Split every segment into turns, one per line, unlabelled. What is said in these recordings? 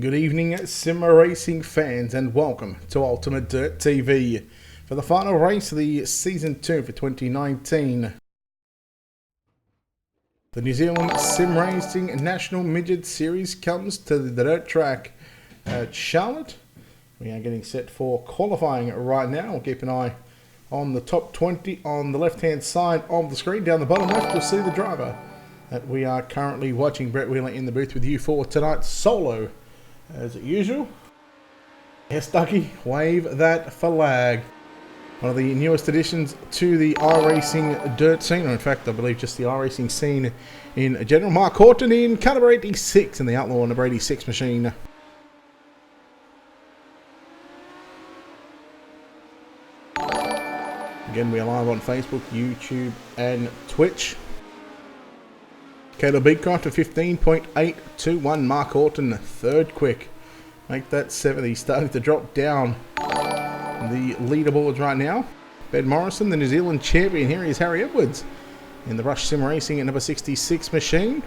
Good evening, sim racing fans, and welcome to Ultimate Dirt TV for the final race of the Season 2 for 2019. The New Zealand Sim Racing National Midget Series comes to the dirt track at Charlotte. We are getting set for qualifying right now. We'll keep an eye on the top 20 on the left-hand side of the screen. Down the bottom left, you'll see the driver that we are currently watching. Brett Wheeler in the booth with you for tonight's solo. As usual, yes, Ducky, wave that flag. One of the newest additions to the iRacing dirt scene, or in fact, I believe just the iRacing scene in general. Mark Horton in car number 86 in the Outlaw number 86 machine. Again, we are live on Facebook, YouTube, and Twitch. Caleb Beecroft at 15.821. Mark Horton, third quick. Make that 70. Starting to drop down the leaderboards right now. Ben Morrison, the New Zealand champion. Here is Harry Edwards in the Rush Sim Racing at number 66 machine.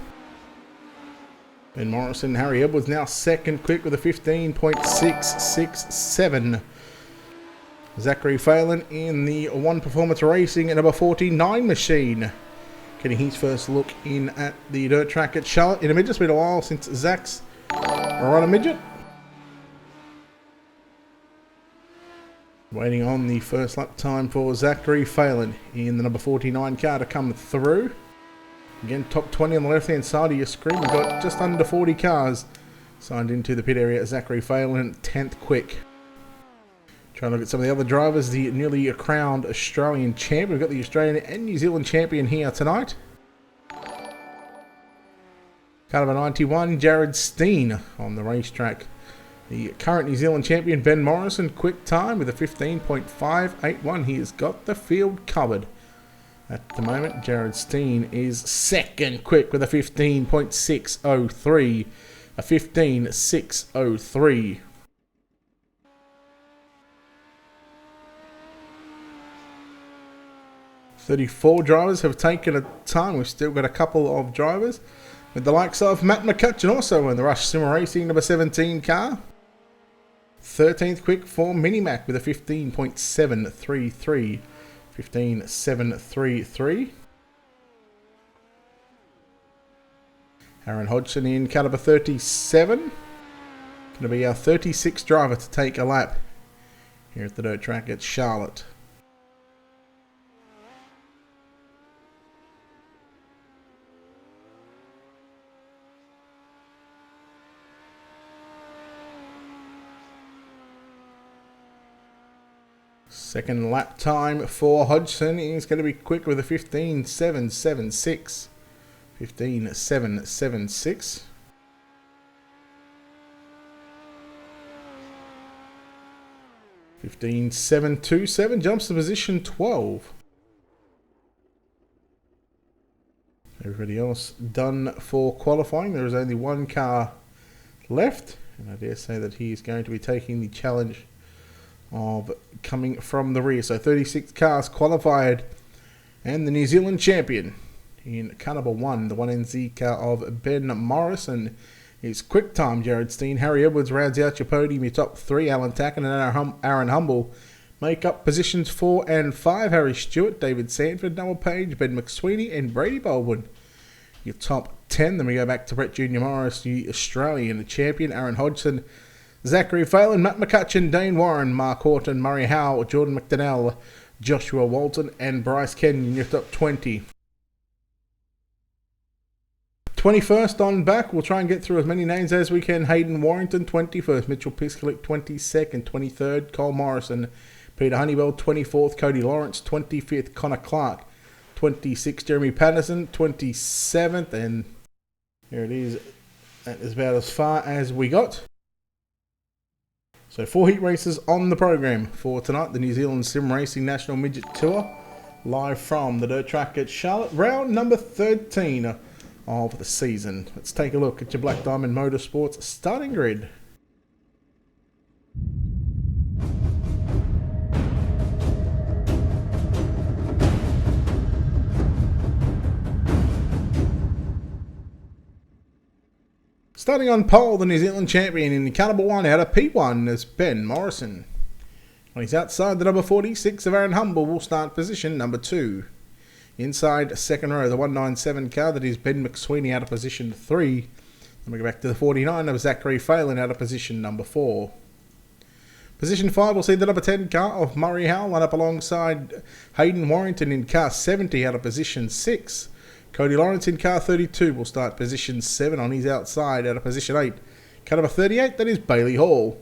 Ben Morrison, Harry Edwards now second quick with a 15.667. Zachary Phelan in the One Performance Racing at number 49 machine. Getting his first look in at the dirt track at Charlotte in a midget. It's been a while since Zach's run a midget. Waiting on the first lap time for Zachary Phelan in the number 49 car to come through. Again, top 20 on the left hand side of your screen. We've got just under 40 cars signed into the pit area. Zachary Phelan, 10th quick. Trying to look at some of the other drivers. The newly crowned Australian champion. We've got the Australian and New Zealand champion here tonight. Car number 91, Jared Steen on the racetrack. The current New Zealand champion, Ben Morrison, quick time with a 15.581. He has got the field covered. At the moment, Jared Steen is second quick with a 15.603. A 15.603. "34 drivers have taken a time." We've still got a couple of drivers with the likes of Matt McCutcheon also in the Rush Sim Racing number 17 car. 13th quick for Minimac with a 15.733. 15.733. Aaron Hodgson in car number 37. Going to be our 36th driver to take a lap here at the dirt track at Charlotte. Second lap time for Hodgson is going to be quick with a 15.776. 15.776. $15.727 jumps to position 12. Everybody else done for qualifying. There is only one car left, and I dare say that he is going to be taking the challenge of coming from the rear. So 36 cars qualified, and the New Zealand champion in car number 1, the 1NZ car of Ben Morrison, is quick time Jared Steen. Harry Edwards rounds out your podium. Your top 3, Alan Tacken and Aaron Humble, make up positions 4 and 5. Harry Stewart, David Sanford, Noah Page, Ben McSweeney, and Brady Baldwin, your top 10. Then we go back to Brett Jr. Morris, the Australian champion. Aaron Hodgson, Zachary Phelan, Matt McCutcheon, Dane Warren, Mark Horton, Murray Howe, Jordan McDonnell, Joshua Walton, and Bryce Kenyon, your top 20. 21st on back, we'll try and get through as many names as we can. Hayden Warrington, 21st. Mitchell Piskalik, 22nd. 23rd, Cole Morrison. Peter Honeywell, 24th. Cody Lawrence, 25th. Connor Clark, 26th. Jeremy Patterson, 27th. And here it is. That is about as far as we got. So 4 heat races on the program for tonight. The New Zealand Sim Racing National Midget Tour, live from the dirt track at Charlotte. Round number 13 of the season. Let's take a look at your Black Diamond Motorsports starting grid. Starting on pole, the New Zealand champion in car number 1 out of P1 is Ben Morrison. On his outside, the number 46 of Aaron Humble will start position number 2. Inside second row, the 197 car, that is Ben McSweeney out of position 3. Then we go back to the 49 of Zachary Phelan out of position number 4. Position 5 will see the number 10 car of Murray Howell line up alongside Hayden Warrington in car 70 out of position 6. Cody Lawrence in car 32 will start position 7 on his outside out of position 8. Car number 38, that is Bailey Hall.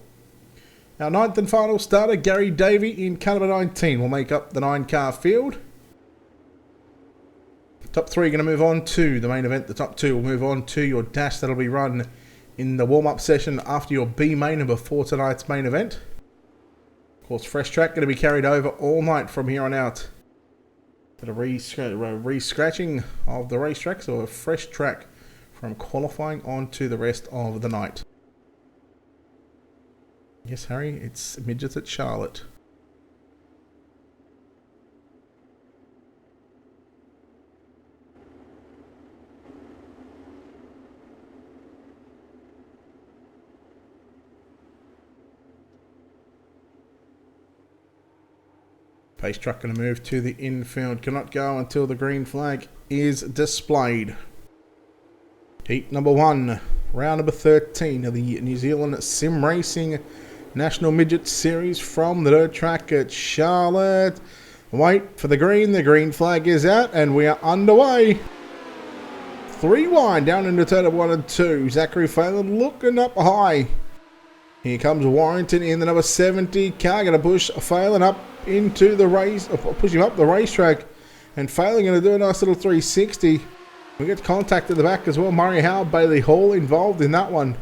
Our 9th and final starter, Gary Davey in car number 19 will make up the 9-car field. Top 3 going to move on to the main event. The top 2 will move on to your dash that'll be run in the warm-up session after your B main and before tonight's main event. Of course, fresh track going to be carried over all night from here on out. A re-scratching of the racetrack, so a fresh track from qualifying on to the rest of the night. Yes, Harry, it's Midget at Charlotte. Pace truck going to move to the infield. Cannot go until the green flag is displayed. Heat number 1, round number 13 of the New Zealand Sim Racing National Midget Series from the dirt track at Charlotte. Wait for the green flag is out and we are underway. 3 wide down into turn 1 and 2. Zachary Phelan looking up high. Here comes Warrington in the number 70 car. Going to push Phelan up into the race, push him up the racetrack, and Phelan going to do a nice little 360. We get contact at the back as well. Murray Howell, Bailey Hall involved in that one.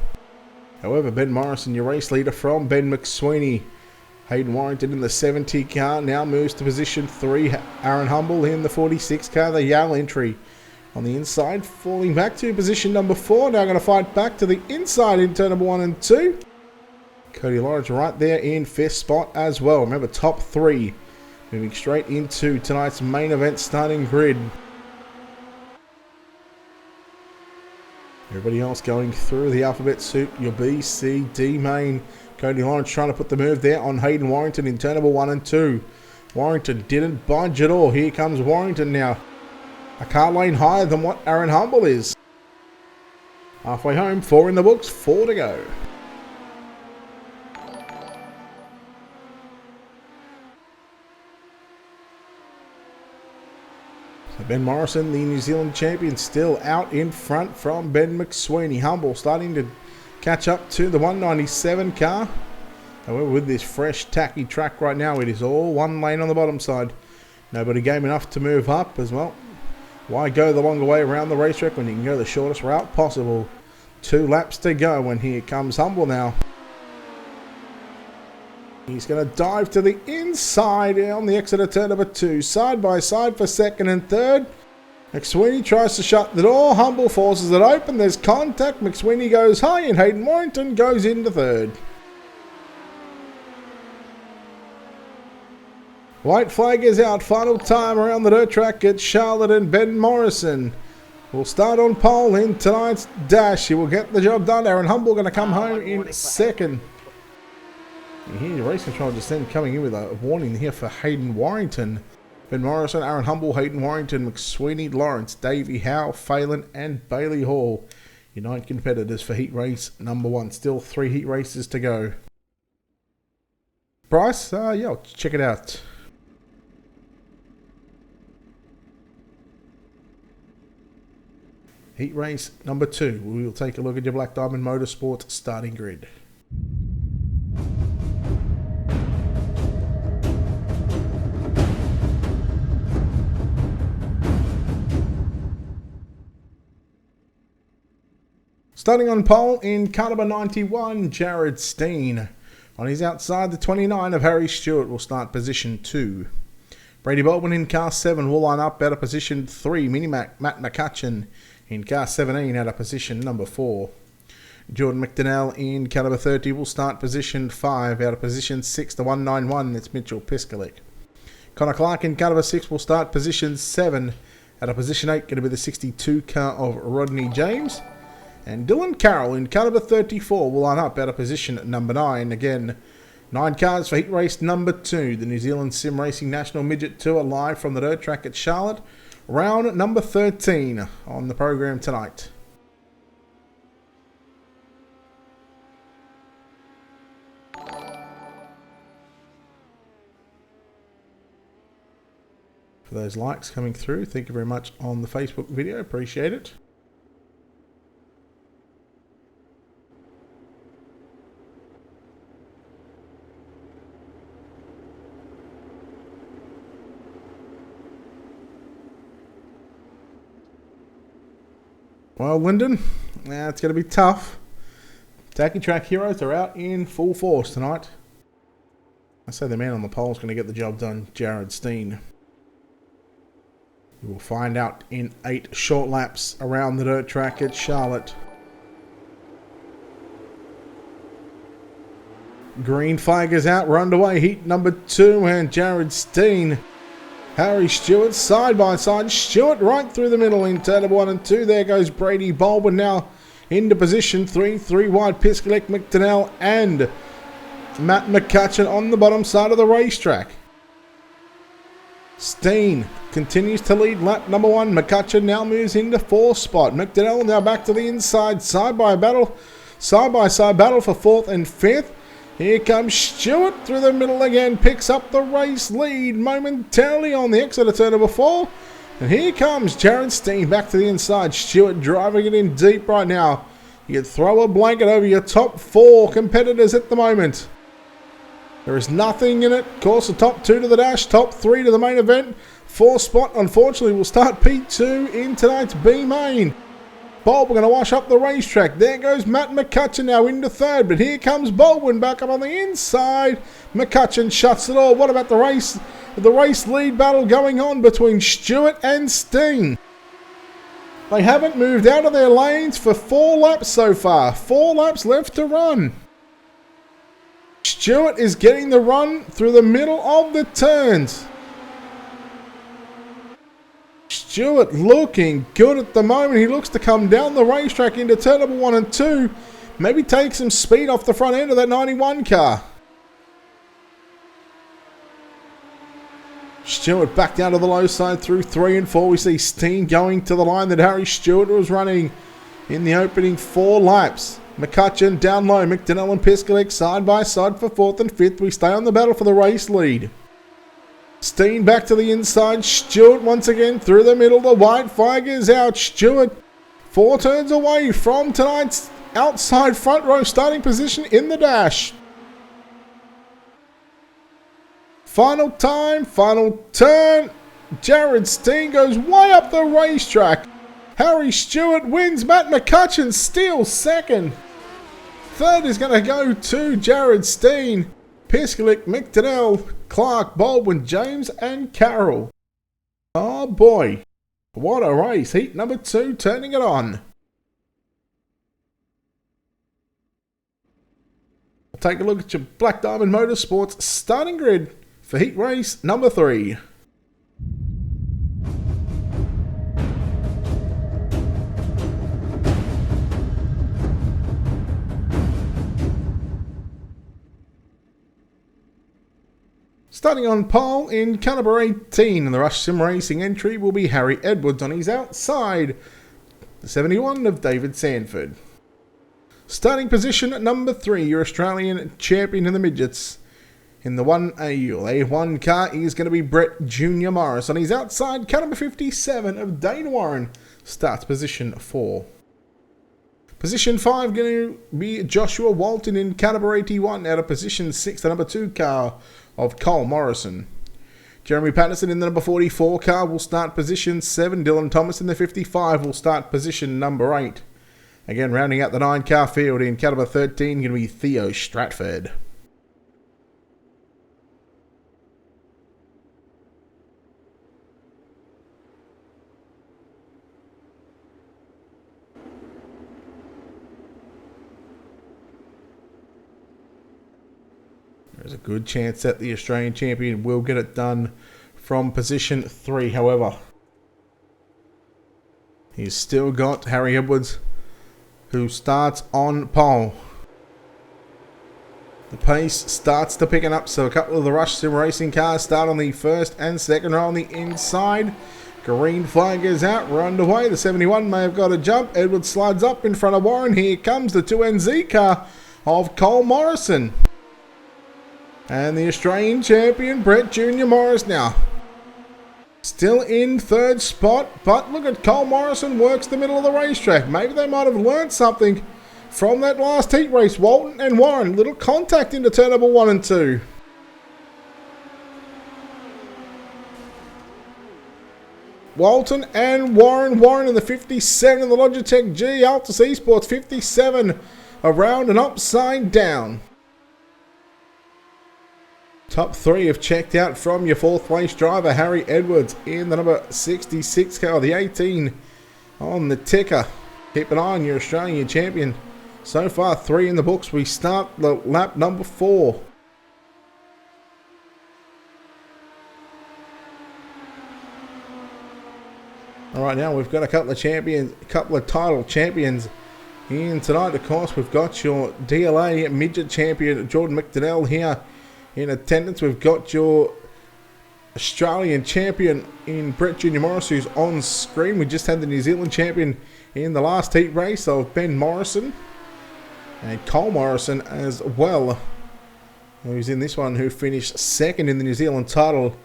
However, Ben Morrison, your race leader from Ben McSweeney. Hayden Warrington in the 70 car now moves to position 3. Aaron Humble in the 46 car, the Yale entry. On the inside, falling back to position number 4. Now going to fight back to the inside in turn number 1 and 2. Cody Lawrence right there in 5th spot as well. Remember, top 3 moving straight into tonight's main event starting grid. Everybody else going through the alphabet soup. Your B, C, D main. Cody Lawrence trying to put the move there on Hayden Warrington in turn number 1 and 2. Warrington didn't budge at all. Here comes Warrington now. A car lane higher than what Aaron Humble is. Halfway home, 4 in the books, 4 to go. Ben Morrison, the New Zealand champion, still out in front from Ben McSweeney. Humble starting to catch up to the 197 car. However, with this fresh, tacky track right now, it is all one lane on the bottom side. Nobody game enough to move up as well. Why go the longer way around the racetrack when you can go the shortest route possible? 2 laps to go, and here comes Humble now. He's going to dive to the inside on the exit of turn number 2. Side by side for second and third. McSweeney tries to shut the door. Humble forces it open. There's contact. McSweeney goes high and Hayden Warrington goes into third. White flag is out. Final time around the dirt track at Charlotte, and Ben Morrison will start on pole in tonight's dash. He will get the job done. Aaron Humble going to come home in second. You hear the race control just then coming in with a warning here for Hayden Warrington. Ben Morrison, Aaron Humble, Hayden Warrington, McSweeney, Lawrence, Davey, Howe, Phelan and Bailey Hall. Your 9 competitors for heat race number 1. Still 3 heat races to go. Price? Yeah, check it out. Heat race number 2. We will take a look at your Black Diamond Motorsports starting grid. Starting on pole in car number 91, Jared Steen. On his outside, the 29 of Harry Stewart will start position 2. Brady Baldwin in car 7 will line up out of position 3. Matt McCutcheon in car 17 out of position number 4. Jordan McDonnell in car number 30 will start position 5 out of position 6 to 191. It's Mitchell Piskalik. Connor Clark in car number 6 will start position 7 out of position 8. Going to be the 62 car of Rodney James. And Dylan Carroll in car number 34 will line up out of position at number 9. Again, 9 cars for heat race number 2. The New Zealand Sim Racing National Midget Tour live from the dirt track at Charlotte. Round number 13 on the program tonight. For those likes coming through, thank you very much on the Facebook video. Appreciate it. Well, Lyndon, it's going to be tough. Tacky Track Heroes are out in full force tonight. I say the man on the pole is going to get the job done, Jared Steen. We will find out in 8 short laps around the dirt track at Charlotte. Green flag is out. We're underway. Heat number 2 and Jared Steen. Harry Stewart side by side. Stewart right through the middle in turn 1 and 2. There goes Brady Baldwin now into position 3. 3 wide. Piscalek, McDonnell and Matt McCutcheon on the bottom side of the racetrack. Steen continues to lead lap number 1. McCutcheon now moves into 4th spot. McDonnell now back to the inside. Side by side battle for 4th and 5th. Here comes Stewart through the middle again. Picks up the race lead momentarily on the exit of turn number 4. And here comes Jared Steen back to the inside. Stewart driving it in deep right now. You can throw a blanket over your top 4 competitors at the moment. There is nothing in it. Of course, the top 2 to the dash, top 3 to the main event. 4th spot, unfortunately, will start P2 in tonight's B main. Baldwin going to wash up the racetrack. There goes Matt McCutcheon now into 3rd, but here comes Baldwin back up on the inside. McCutcheon shuts it all. What about the race? The race lead battle going on between Stewart and Steen. They haven't moved out of their lanes for 4 laps so far. 4 laps left to run. Stewart is getting the run through the middle of the turns. Stewart looking good at the moment. He looks to come down the racetrack into turn number 1 and 2. Maybe take some speed off the front end of that 91 car. Stewart back down to the low side through 3 and 4. We see Steen going to the line that Harry Stewart was running in the opening 4 laps. McCutcheon down low. McDonnell and Piscalek side by side for 4th and 5th. We stay on the battle for the race lead. Steen back to the inside. Stewart once again through the middle. The white flag is out. Stewart 4 turns away from tonight's outside front row starting position in the dash. Final time, final turn. Jared Steen goes way up the racetrack. Harry Stewart wins. Matt McCutcheon steals 2nd. 3rd is going to go to Jared Steen. Piscalek, McDonnell, Clark, Baldwin, James and Carroll. Oh boy, what a race. Heat number 2 turning it on. Take a look at your Black Diamond Motorsports starting grid for heat race number 3. Starting on pole in car number 18 in the Rush Sim Racing entry will be Harry Edwards on his outside, the 71 of David Sanford. Starting position at number 3, your Australian champion in the midgets. In the 1A1 car is going to be Brett Jr. Morris on his outside, car number 57 of Dane Warren starts position 4. Position 5 going to be Joshua Walton in car number 81 out of position 6, the number 2 car of Cole Morrison. Jeremy Patterson in the number 44 car will start position 7. Dylan Thomas in the 55 will start position number 8. Again, rounding out the 9 car field in car number 13 going to be Theo Stratford. There's a good chance that the Australian champion will get it done from position 3, however. He's still got Harry Edwards who starts on pole. The pace starts to pick up, so a couple of the Rush Sim Racing cars start on the first and second row on the inside. Green flag is out, we're underway. The 71 may have got a jump. Edwards slides up in front of Warren. Here comes the 2NZ car of Cole Morrison. And the Australian champion, Brett Junior Morris now. Still in third spot, but look at Cole Morrison works the middle of the racetrack. Maybe they might have learned something from that last heat race. Walton and Warren, little contact into turn number 1 and 2. Walton and Warren. Warren in the 57 in the Logitech G. Altus Esports 57 around and upside down. Top 3 have checked out from your 4th place driver, Harry Edwards, in the number 66 car, the 18 on the ticker. Keep an eye on your Australian champion. So far, 3 in the books. We start the lap number 4. All right, now we've got a couple of title champions in tonight. Of course, we've got your DLA Midget champion, Jordan McDonnell, here in attendance. We've got your Australian champion in Brett Junior Morris, who's on screen. We just had the New Zealand champion in the last heat race of Ben Morrison. And Cole Morrison as well, who's in this one, who finished second in the New Zealand title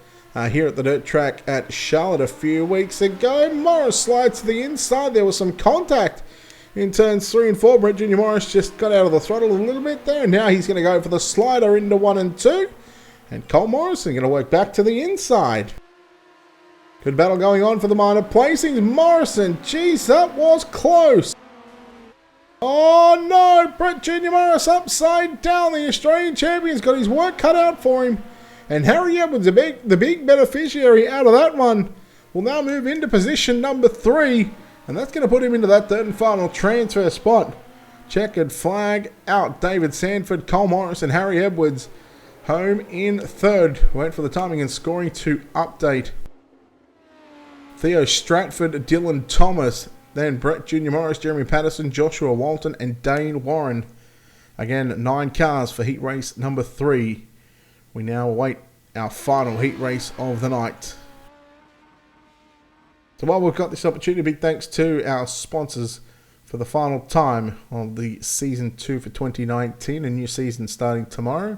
here at the dirt track at Charlotte a few weeks ago. Morris slides to the inside. There was some contact in turns 3 and 4. Brett Junior Morris just got out of the throttle a little bit there. And now he's going to go for the slider into 1 and 2. And Cole Morrison going to work back to the inside. Good battle going on for the minor placings. Morrison, geez, that was close. Oh no, Brett Junior Morris upside down. The Australian champion's got his work cut out for him. And Harry Edwards, the big beneficiary out of that one, will now move into position number 3. And that's going to put him into that third and final transfer spot. Checkered flag out. David Sanford, Cole Morris and Harry Edwards home in third. Wait for the timing and scoring to update. Theo Stratford, Dylan Thomas, then Brett Junior Morris, Jeremy Patterson, Joshua Walton and Dane Warren. Again, 9 cars for heat race number 3. We now await our final heat race of the night. So while we've got this opportunity, big thanks to our sponsors for the final time of the Season 2 for 2019. A new season starting tomorrow,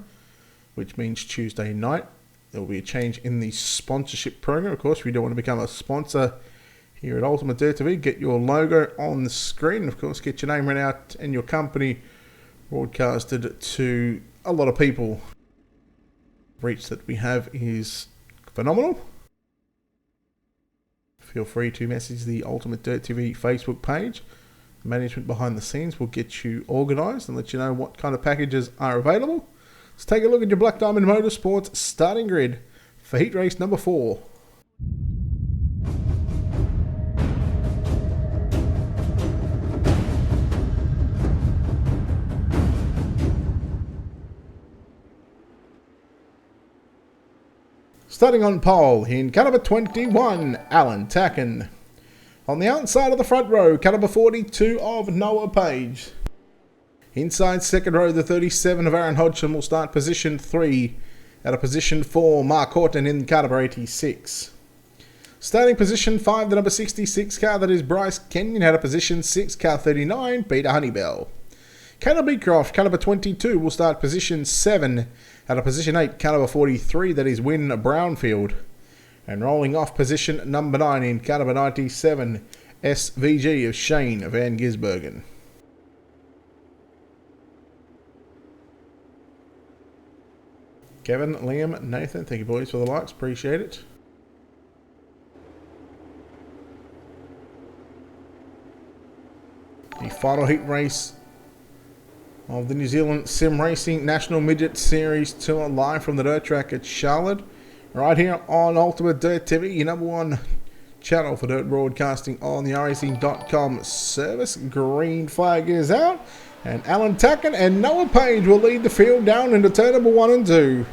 which means Tuesday night. There will be a change in the sponsorship program. Of course, if you don't want to become a sponsor here at Ultimate Dirt TV, get your logo on the screen. Of course, get your name read out and your company broadcasted to a lot of people. The reach that we have is phenomenal. Feel free to message the Ultimate Dirt TV Facebook page. Management behind the scenes will get you organised and let you know what kind of packages are available. Let's take a look at your Black Diamond Motorsports starting grid for heat race number 4. Starting on pole in car number 21, Alan Tacken. On the outside of the front row, car number 42 of Noah Page. Inside second row, the 37 of Aaron Hodgson will start position 3. At a position 4, Mark Horton in car number 86. Starting position 5, the number 66 car, that is Bryce Kenyon. At a position 6, car 39, Peter Honeybell. Caleb Beecroft, car number 22, will start position 7. At a position 8, car number 43, that is Wynne Brownfield. And rolling off position number 9 in car number 97, SVG of Shane Van Gisbergen. Kevin, Liam, Nathan, thank you boys for the likes, appreciate it. The final heat race of the New Zealand Sim Racing National Midget Series Tour, live from the dirt track at Charlotte, right here on Ultimate Dirt TV, your number 1 channel for dirt broadcasting on the iRacing.com service. Green flag is out, and Alan Tacken and Noah Page will lead the field down into turn number 1 and 2.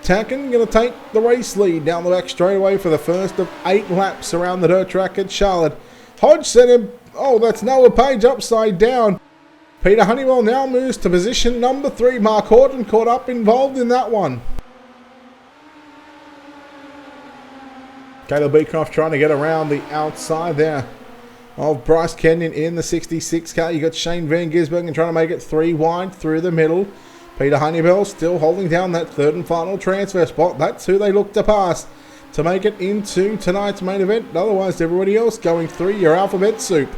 Tacken going to take the race lead down the back straightaway for the first of 8 laps around the dirt track at Charlotte. Hodgson and Oh, that's Noah Page upside down. Peter Honeywell now moves to position number 3. Mark Horton caught up involved in that one. Caleb Beecroft trying to get around the outside there of Bryce Kenyon in the 66 car. You got Shane Van Gisbergen trying to make it 3 wide through the middle. Peter Honeywell still holding down that third and final transfer spot. That's who they look to pass to make it into tonight's main event. Otherwise, everybody else going through your alphabet soup.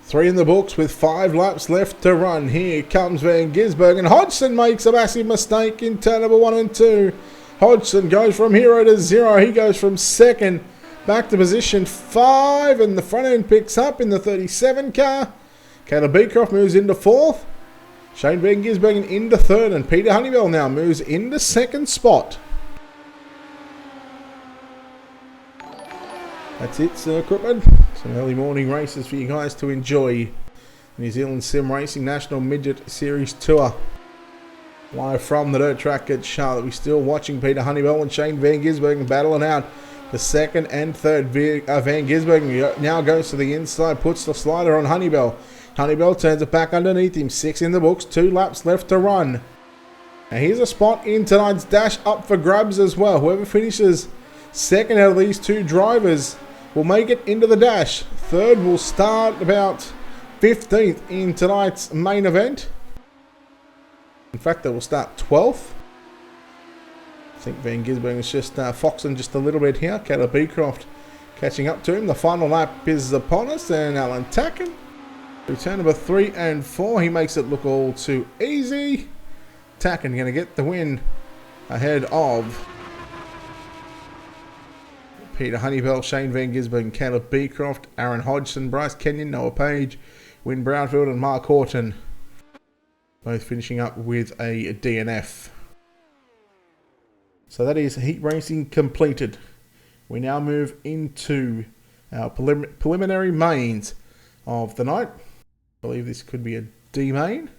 3 in the books with 5 laps left to run. Here comes Van Gisbergen. Hodgson makes a massive mistake in turn number 1 and 2. Hodgson goes from hero to 0. He goes from second back to position 5, and the front end picks up in the 37 car. Caleb Beecroft moves into 4th. Shane Van Gisbergen into 3rd, and Peter Honeywell now moves into 2nd spot. That's it, Sir Equipment. Some early morning races for you guys to enjoy. New Zealand Sim Racing National Midget Series Tour. Live from the dirt track at Charlotte. We're still watching Peter Honeywell and Shane Van Gisbergen battling out the 2nd and 3rd. Van Gisbergen now goes to the inside, puts the slider on Honeywell. Honeywell turns it back underneath him. 6 in the books, 2 laps left to run. And here's a spot in tonight's dash up for grabs as well. Whoever finishes second out of these 2 drivers will make it into the dash. 3rd will start about 15th in tonight's main event. In fact, they will start 12th. I think Van Gisbergen is just foxing just a little bit here. Caleb Beecroft catching up to him. The final lap is upon us, and Alan Tacken, turn number 3 and 4. He makes it look all too easy. Tacken going to get the win ahead of Peter Honeywell, Shane Van Gisbergen, Caleb Beecroft, Aaron Hodgson, Bryce Kenyon, Noah Page, Wyn Brownfield and Mark Horton. Both finishing up with a DNF. So that is heat racing completed. We now move into our preliminary mains of the night. I believe this could be a D main.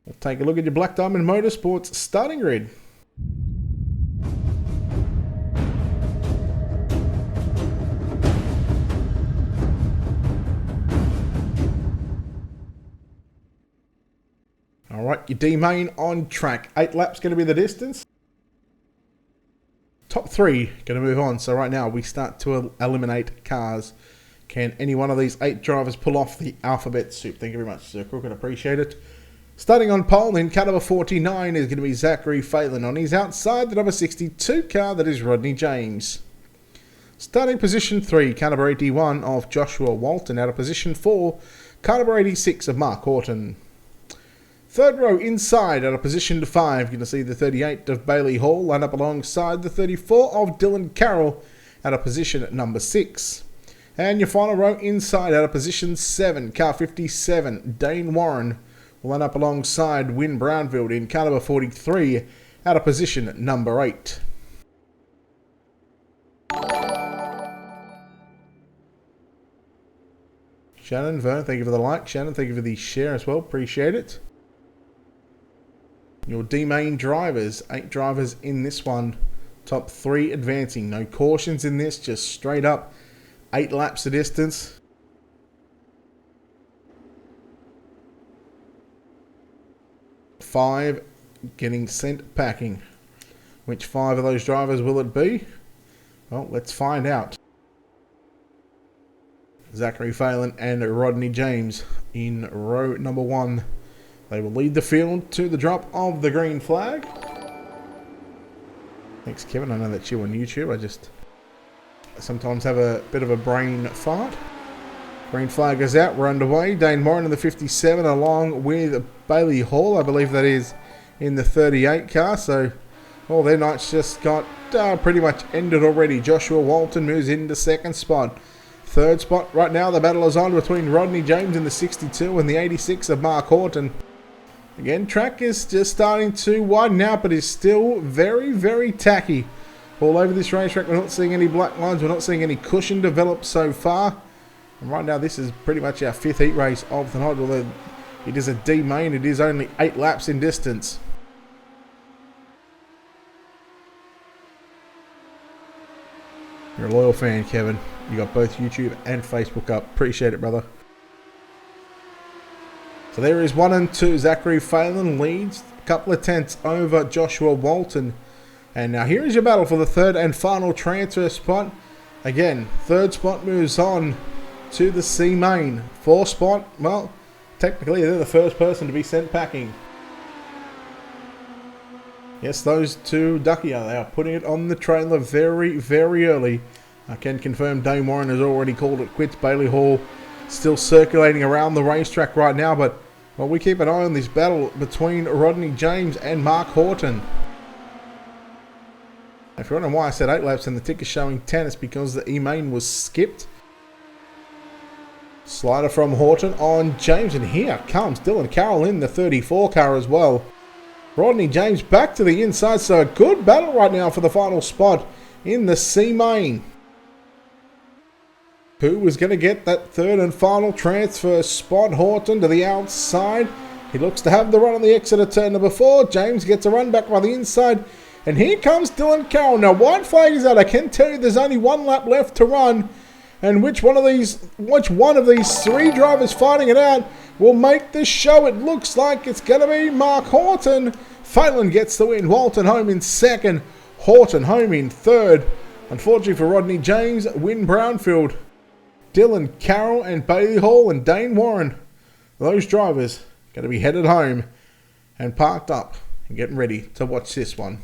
We'll take a look at your Black Diamond Motorsports starting grid. Alright, your D main on track. 8 laps going to be the distance. Top 3 going to move on. So right now we start to eliminate cars. Can any one of these 8 drivers pull off the alphabet soup? Thank you very much, Sir Crook, and appreciate it. Starting on pole in car number 49 is going to be Zachary Phelan. On his outside, the number 62 car, that is Rodney James. Starting position 3, car number 81 of Joshua Walton. Out of position 4, car number 86 of Mark Horton. Third row inside, out of position 5, you're going to see the 38 of Bailey Hall line up alongside the 34 of Dylan Carroll out of position at number 6. And your final row inside, out of position 7, car 57, Dane Warren will line up alongside Wyn Brownfield in car number 43 out of position at number 8. Shannon, Vern, thank you for the like. Shannon, thank you for the share as well. Appreciate it. Your D main drivers, 8 drivers in this one. Top 3 advancing. No cautions in this, just straight up 8 laps of distance. Five getting sent packing. Which 5 of those drivers will it be? Well, let's find out. Zachary Phelan and Rodney James in row number 1. They will lead the field to the drop of the green flag. Thanks, Kevin. I know that's you on YouTube. I just sometimes have a bit of a brain fart. Green flag goes out. We're underway. Dane Morin in the 57 along with Bailey Hall. I believe that is in the 38 car. So all their nights just got pretty much ended already. Joshua Walton moves into 2nd spot. 3rd spot right now. The battle is on between Rodney James in the 62 and the 86 of Mark Horton. Again, track is just starting to widen out, but is still very, very tacky. All over this racetrack, we're not seeing any black lines. We're not seeing any cushion develop so far. And right now, this is pretty much our 5th heat race of the night. Although it is a D main, it is only 8 laps in distance. You're a loyal fan, Kevin. You got both YouTube and Facebook up. Appreciate it, brother. So there is 1 and 2. Zachary Phelan leads a couple of tenths over Joshua Walton. And now here is your battle for the third and final transfer spot. Again, third spot moves on to the C main. Fourth spot, well, technically they're the first person to be sent packing. Yes, those two Ducky they are putting it on the trailer very, very early. I can confirm Dane Warren has already called it quits. Bailey Hall still circulating around the racetrack right now, but well, we keep an eye on this battle between Rodney James and Mark Horton. If you're wondering why I said 8 laps and the ticker showing 10, it's because the E-main was skipped. Slider from Horton on James, and here comes Dylan Carroll in the 34 car as well. Rodney James back to the inside, so a good battle right now for the final spot in the C-main. Who was going to get that third and final transfer spot? Horton to the outside. He looks to have the run on the exit of turn number 4. James gets a run back by the inside. And here comes Dylan Carroll. Now, white flag is out. I can tell you there's only 1 lap left to run. And which one of these 3 drivers fighting it out will make this show? It looks like it's going to be Mark Horton. Phelan gets the win. Walton home in second. Horton home in third. Unfortunately for Rodney James, Win Brownfield, Dylan Carroll and Bailey Hall and Dane Warren, those drivers going to be headed home and parked up and getting ready to watch this one.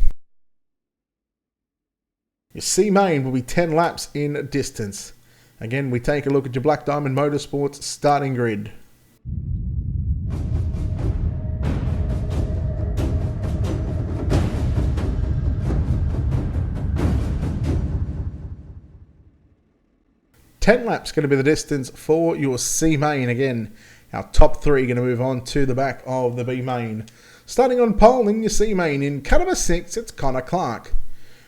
Your C main will be 10 laps in distance. Again, we take a look at your Black Diamond Motorsports starting grid. Ten laps going to be the distance for your C main. Again, our top 3 going to move on to the back of the B main. Starting on pole in your C main, in car number 6, it's Connor Clark.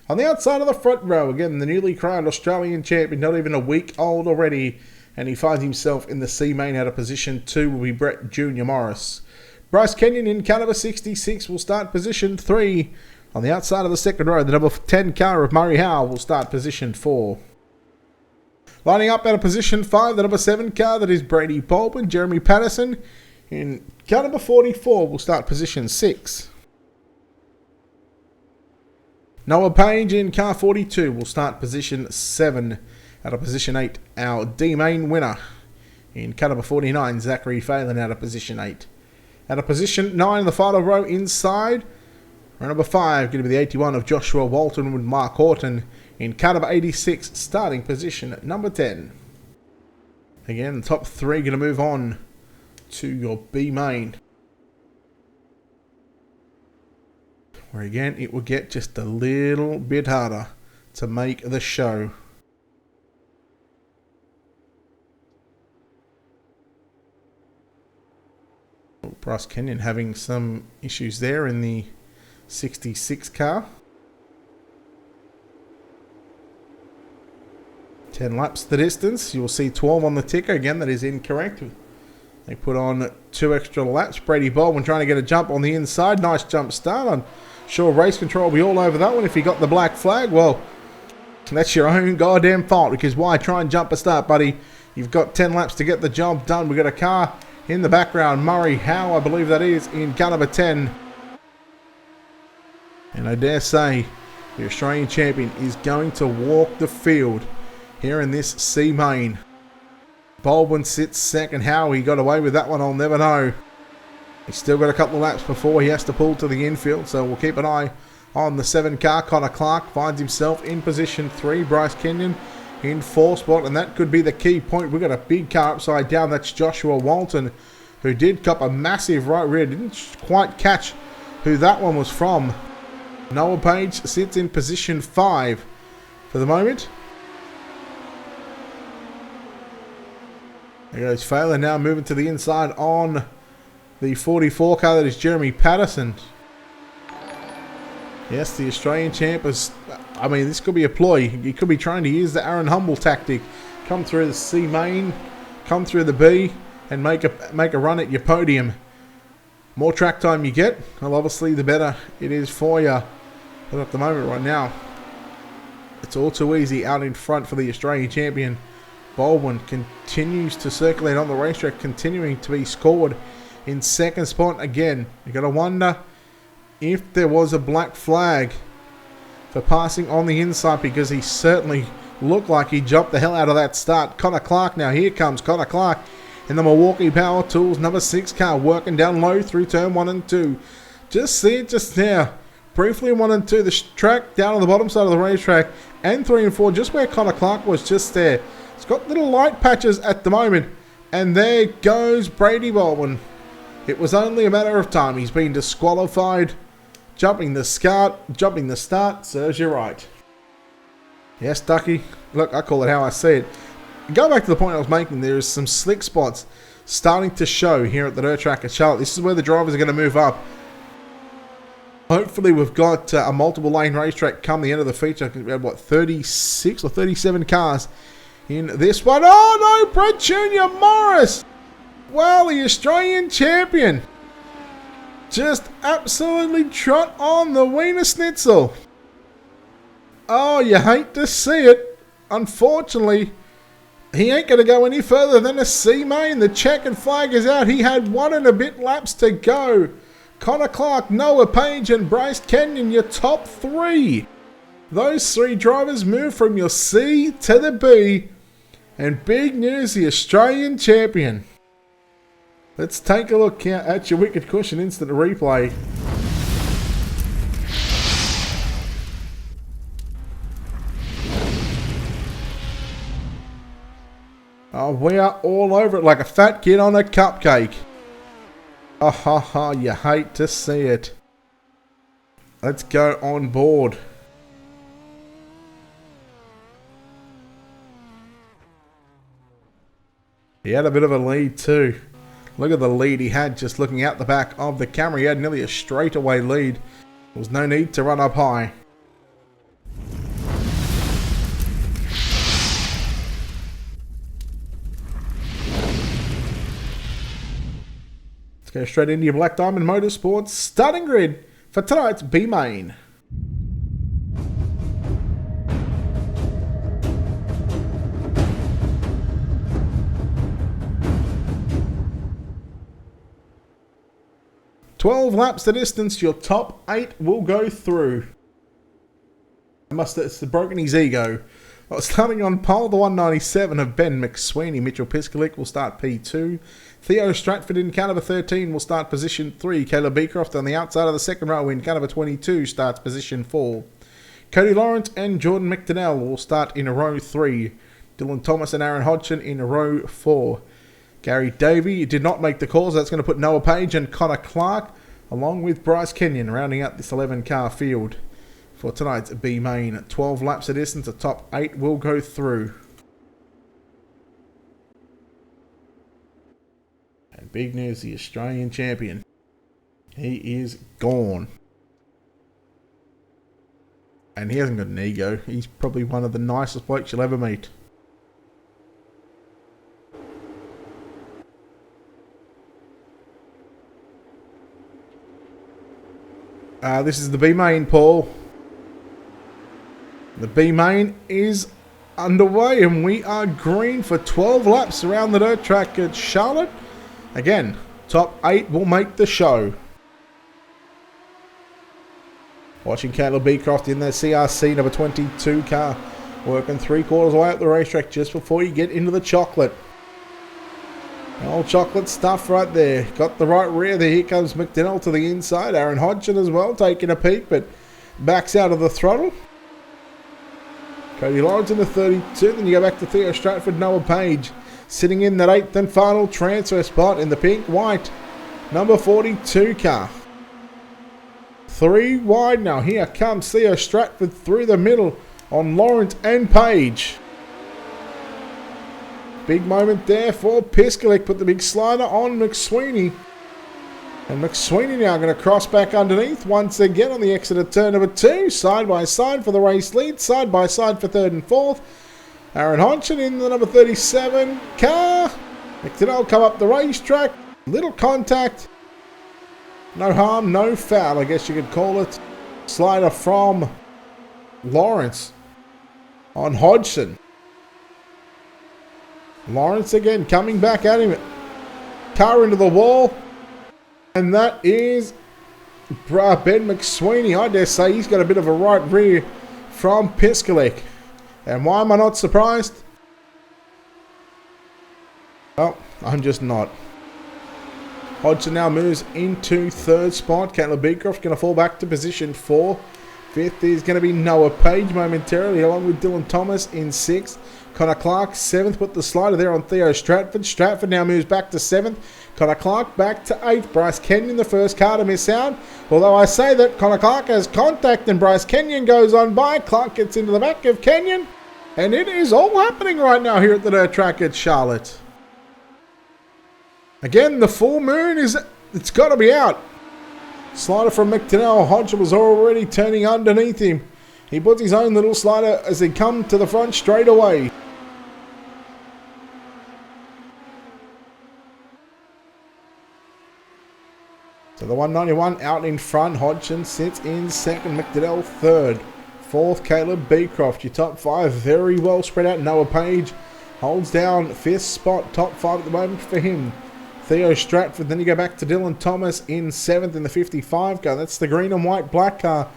On the outside of the front row, again, the newly crowned Australian champion, not even a week old already, and he finds himself in the C main out of position 2 will be Brett Junior Morris. Bryce Kenyon in car number 66 will start position 3. On the outside of the second row, the number 10 car of Murray Howell will start position 4. Lining up out of position 5, the number 7 car, that is Brady Baldwin. Jeremy Patterson in car number 44 will start position 6. Noah Page in car 42 will start position 7. Out of position 8, our D-main winner. In car number 49, Zachary Phelan out of position 8. Out of position 9 in the final row inside, row number 5, going to be the 81 of Joshua Walton with Mark Horton. In car number 86, starting position number 10. Again, the top 3 going to move on to your B-main, where again it will get just a little bit harder to make the show. Bryce Kenyon having some issues there in the 66 car. 10 laps the distance. You will see 12 on the ticker. Again, that is incorrect. They put on 2 extra laps. Brady Baldwin trying to get a jump on the inside. Nice jump start. I'm sure race control will be all over that one if he got the black flag. Well, that's your own goddamn fault, because why try and jump a start, buddy? You've got 10 laps to get the job done. We've got a car in the background. Murray Howe, I believe that is, in car number 10. And I dare say the Australian champion is going to walk the field here in this C main. Baldwin sits second. How he got away with that one, I'll never know. He's still got a couple of laps before he has to pull to the infield, so we'll keep an eye on the 7 car. Connor Clark finds himself in position 3. Bryce Kenyon in 4th spot, and that could be the key point. We've got a big car upside down. That's Joshua Walton, who did cop a massive right rear. Didn't quite catch who that one was from. Noah Page sits in position 5 for the moment. There goes Phelan now moving to the inside on the 44 car. That is Jeremy Patterson. Yes, the Australian champ is, I mean, this could be a ploy. He could be trying to use the Aaron Humble tactic. Come through the C main, come through the B, and make a run at your podium. More track time you get, well, obviously the better it is for you. But at the moment right now, It's all too easy out in front for the Australian champion. Baldwin continues to circulate on the racetrack, continuing to be scored in second spot again. You got to wonder if there was a black flag for passing on the inside, because he certainly looked like he jumped the hell out of that start. Connor Clark now. Here comes Connor Clark in the Milwaukee Power Tools number 6 car, working down low through turn 1 and 2. Just see it just now. Briefly 1 and 2, the track down on the bottom side of the racetrack, and 3 and 4, just where Connor Clark was, just there. It's got little light patches at the moment, and there goes Brady Baldwin. It was only a matter of time. He's been disqualified. Jumping the start serves you right. Yes, Ducky. Look, I call it how I see it. Go back to the point I was making. There is some slick spots starting to show here at the dirt track at Charlotte. This is where the drivers are going to move up. Hopefully we've got a multiple lane racetrack come the end of the feature. We had, what, 36 or 37 cars in this one. Oh no, Brett Jr. Morris! Well, the Australian champion just absolutely trot on the Wiener Schnitzel. Oh, you hate to see it. Unfortunately, he ain't going to go any further than a C main. The checkered flag is out. He had 1 and a bit laps to go. Connor Clark, Noah Page and Bryce Kenyon, your top 3. Those 3 drivers move from your C to the B. And big news, the Australian champion. Let's take a look at your Wicked Cushion instant replay. Oh, we are all over it like a fat kid on a cupcake. Oh, ha, ha, you hate to see it. Let's go on board. He had a bit of a lead too. Look at the lead he had just looking out the back of the camera. He had nearly a straightaway lead. There was no need to run up high. Let's go straight into your Black Diamond Motorsports starting grid for tonight's B main. "12 laps the distance, your top 8 will go through." It's broken his ego. Well, starting on pole, the 197 of Ben McSweeney. Mitchell Piskalik will start P2. Theo Stratford in car number 13 will start position 3. Caleb Beecroft on the outside of the second row in car number 22 starts position 4. Cody Lawrence and Jordan McDonnell will start in row 3. Dylan Thomas and Aaron Hodgson in row 4. Gary Davey did not make the calls. That's going to put Noah Page and Connor Clark along with Bryce Kenyon rounding out this 11 car field for tonight's B main. 12 laps a distance, the top 8 will go through. And big news, the Australian champion, he is gone. And he hasn't got an ego. He's probably one of the nicest blokes you'll ever meet. This is the B main, Paul. The B main is underway and we are green for 12 laps around the dirt track at Charlotte. Again, top 8 will make the show. Watching Caleb Beecroft in their CRC number 22 car, working 3/4 way up the racetrack just before you get into the chocolate. Old chocolate stuff right there. Got the right rear there. Here comes McDonnell to the inside. Aaron Hodgson as well taking a peek, but backs out of the throttle. Cody Lawrence in the 32. Then you go back to Theo Stratford, Noah Page sitting in that 8th and final transfer spot in the pink-white number 42 car. 3 wide now. Here comes Theo Stratford through the middle on Lawrence and Page. Big moment there for Piskalik. Put the big slider on McSweeney. And McSweeney now going to cross back underneath once again on the exit of turn number 2. Side by side for the race lead. Side by side for 3rd and 4th. Aaron Hodgson in the number 37 car. McDonnell come up the racetrack. Little contact. No harm, no foul, I guess you could call it. Slider from Lawrence. on Hodgson. Lawrence again coming back at him. Car into the wall. And that is Ben McSweeney. I dare say he's got a bit of a right rear from Piskalek. And why am I not surprised? Well, I'm just not. Hodgson now moves into third spot. Caleb Beecroft going to fall back to position 4. Fifth is going to be Noah Page momentarily, along with Dylan Thomas in 6th. Connor Clark 7th, put the slider there on Theo Stratford. Stratford now moves back to 7th. Connor Clark back to 8th. Bryce Kenyon, the first car to miss out. Although I say that Connor Clark has contact and Bryce Kenyon goes on by. Clark gets into the back of Kenyon. And it is all happening right now here at the dirt track at Charlotte. Again, the full moon it's got to be out. Slider from McDonnell. Hodgson was already turning underneath him. He puts his own little slider as they come to the front straight away. So the 191 out in front. Hodgson sits in second. McDonnell third. Fourth, Caleb Beecroft. Your top 5 very well spread out. Noah Page holds down 5th spot. Top 5 at the moment for him. Theo Stratford. Then you go back to Dylan Thomas in 7th in the 55 car. That's the green and white black car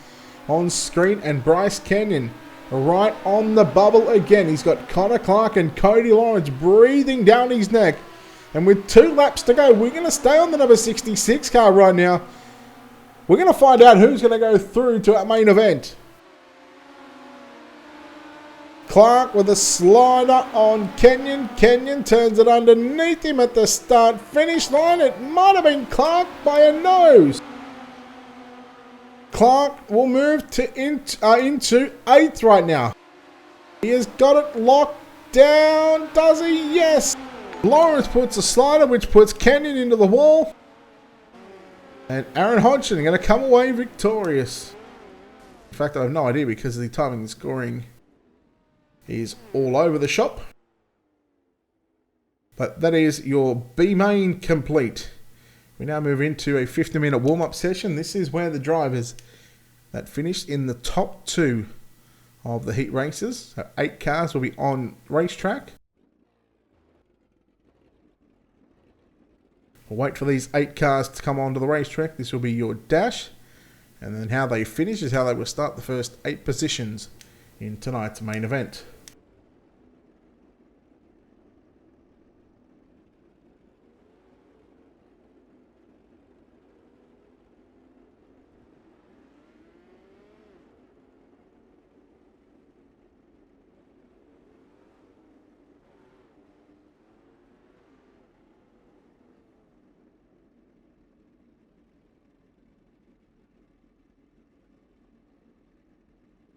on screen. And Bryce Kenyon right on the bubble again. He's got Connor Clark and Cody Lawrence breathing down his neck. And with 2 laps to go, we're going to stay on the number 66 car right now. We're going to find out who's going to go through to our main event. Clark with a slider on Kenyon. Kenyon turns it underneath him at the start-finish line. It might have been Clark by a nose. Clark will move to into 8th right now. He has got it locked down. Does he? Yes. Lawrence puts a slider which puts Kenyon into the wall. And Aaron Hodgson are going to come away victorious. In fact, I have no idea because the timing and scoring is all over the shop. But that is your B main complete. We now move into a 50-minute warm-up session. This is where the drivers that finished in the top 2 of the heat races, so 8 cars will be on racetrack. We'll wait for these 8 cars to come onto the racetrack. This will be your dash. And then how they finish is how they will start the first 8 positions in tonight's main event.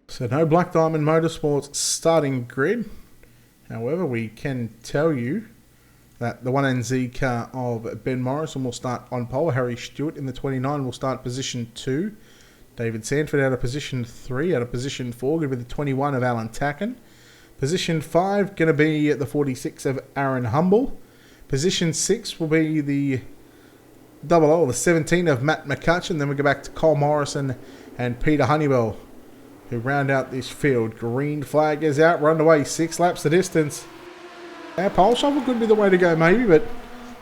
So no Black Diamond Motorsports starting grid. However, we can tell you that the 1NZ car of Ben Morrison will start on pole. Harry Stewart in the 29 will start position 2. David Sanford out of position 3. Out of position 4 going to be the 21 of Alan Tacken. Position 5 going to be the 46 of Aaron Humble. Position 6 will be the the 17 of Matt McCutcheon. Then we go back to Cole Morrison and Peter Honeywell, who round out this field. Green flag is out, run away, 6 laps the distance. Our pole shovel could be the way to go maybe, but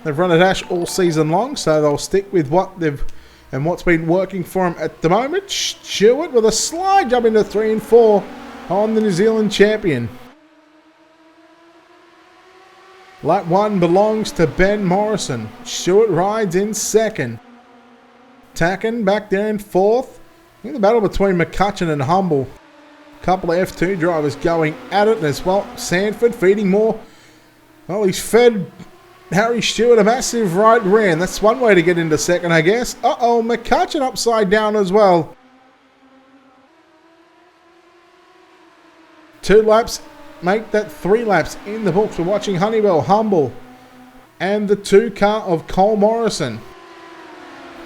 they've run a dash all season long, so they'll stick with what's been working for them at the moment. Stewart with a slide jump into 3 and 4 on the New Zealand champion. Lap 1 belongs to Ben Morrison. Stewart rides in 2nd. Tacken back there in 4th. I think the battle between McCutcheon and Humble. A couple of F2 drivers going at it as well. Sanford feeding more. Well, he's fed Harry Stewart a massive right rear. And that's one way to get into 2nd, I guess. Uh-oh, McCutcheon upside down as well. 2 laps make that 3 laps in the books. We're watching Honeywell, Humble, and the 2 car of Cole Morrison.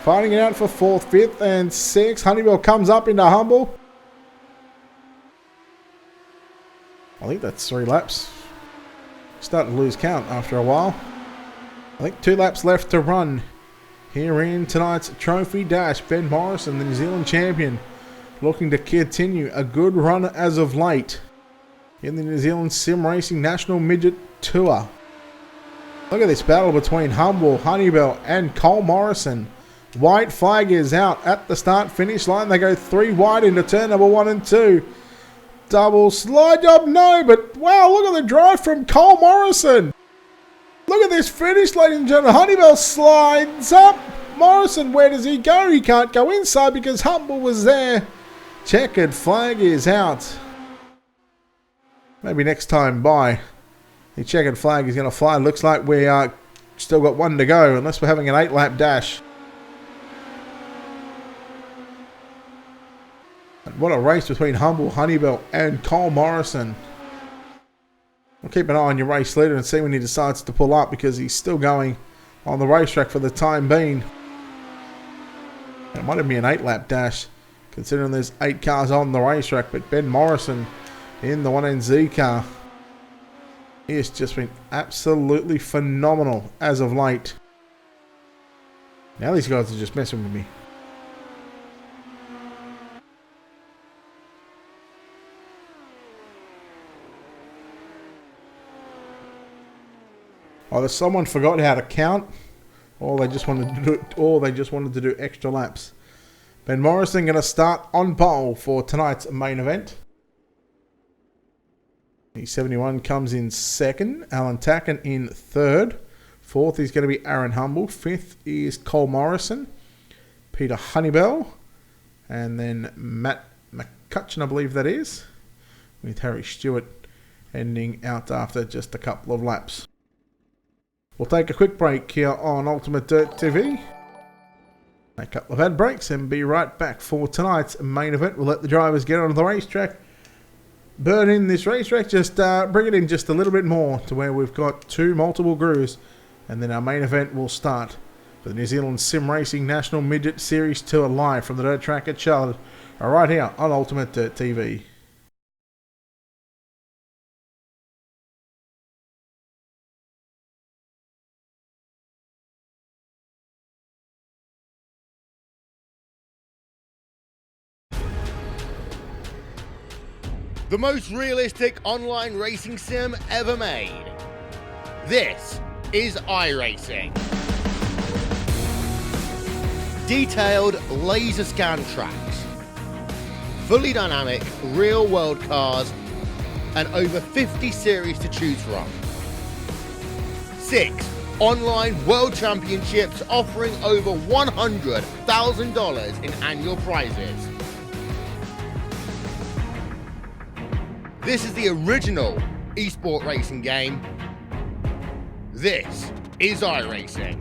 Fighting it out for 4th, 5th, and 6th. Honeywell comes up into Humble. I think that's 3 laps. Starting to lose count after a while. I think 2 laps left to run here in tonight's Trophy Dash. Ben Morrison, the New Zealand champion, looking to continue a good run as of late. in the New Zealand Sim Racing National Midget Tour. Look at this battle between Humble, Honeybell and Cole Morrison. White flag is out at the start-finish line. They go 3 wide into turn number 1 and 2. Double slide job, no, but wow, look at the drive from Cole Morrison. Look at this finish, ladies and gentlemen. Honeybell slides up. Morrison, where does he go? He can't go inside because Humble was there. Checkered flag is out. Maybe next time by, the checkered flag is going to fly. Looks like we are still got 1 to go, unless we're having an 8-lap dash. What a race between Humble, Honeybell and Cole Morrison. We'll keep an eye on your race leader and see when he decides to pull up, because he's still going on the racetrack for the time being. It might even be an 8-lap dash, considering there's 8 cars on the racetrack. But Ben Morrison in the 1NZ car, he has just been absolutely phenomenal as of late. Now these guys are just messing with me. Either someone forgot how to count, or they just wanted to do extra laps. Ben Morrison going to start on pole for tonight's main event. The 71 comes in second. Alan Tacken in third. Fourth is going to be Aaron Humble. Fifth is Cole Morrison. Peter Honeybell. And then Matt McCutcheon, I believe that is, with Harry Stewart ending out after just a couple of laps. We'll take a quick break here on Ultimate Dirt TV. A couple of ad breaks and be right back for tonight's main event. We'll let the drivers get onto the racetrack. Burn in this racetrack. Just bring it in just a little bit more to where we've got 2 multiple grooves. And then our main event will start for the New Zealand Sim Racing National Midget Series Tour live from the dirt track at Charlotte. Right here on Ultimate Dirt TV.
The most realistic online racing sim ever made. This is iRacing. Detailed laser scan tracks, fully dynamic real world cars, and over 50 series to choose from. 6 online world championships offering over $100,000 in annual prizes. This is the original esport racing game. This is iRacing.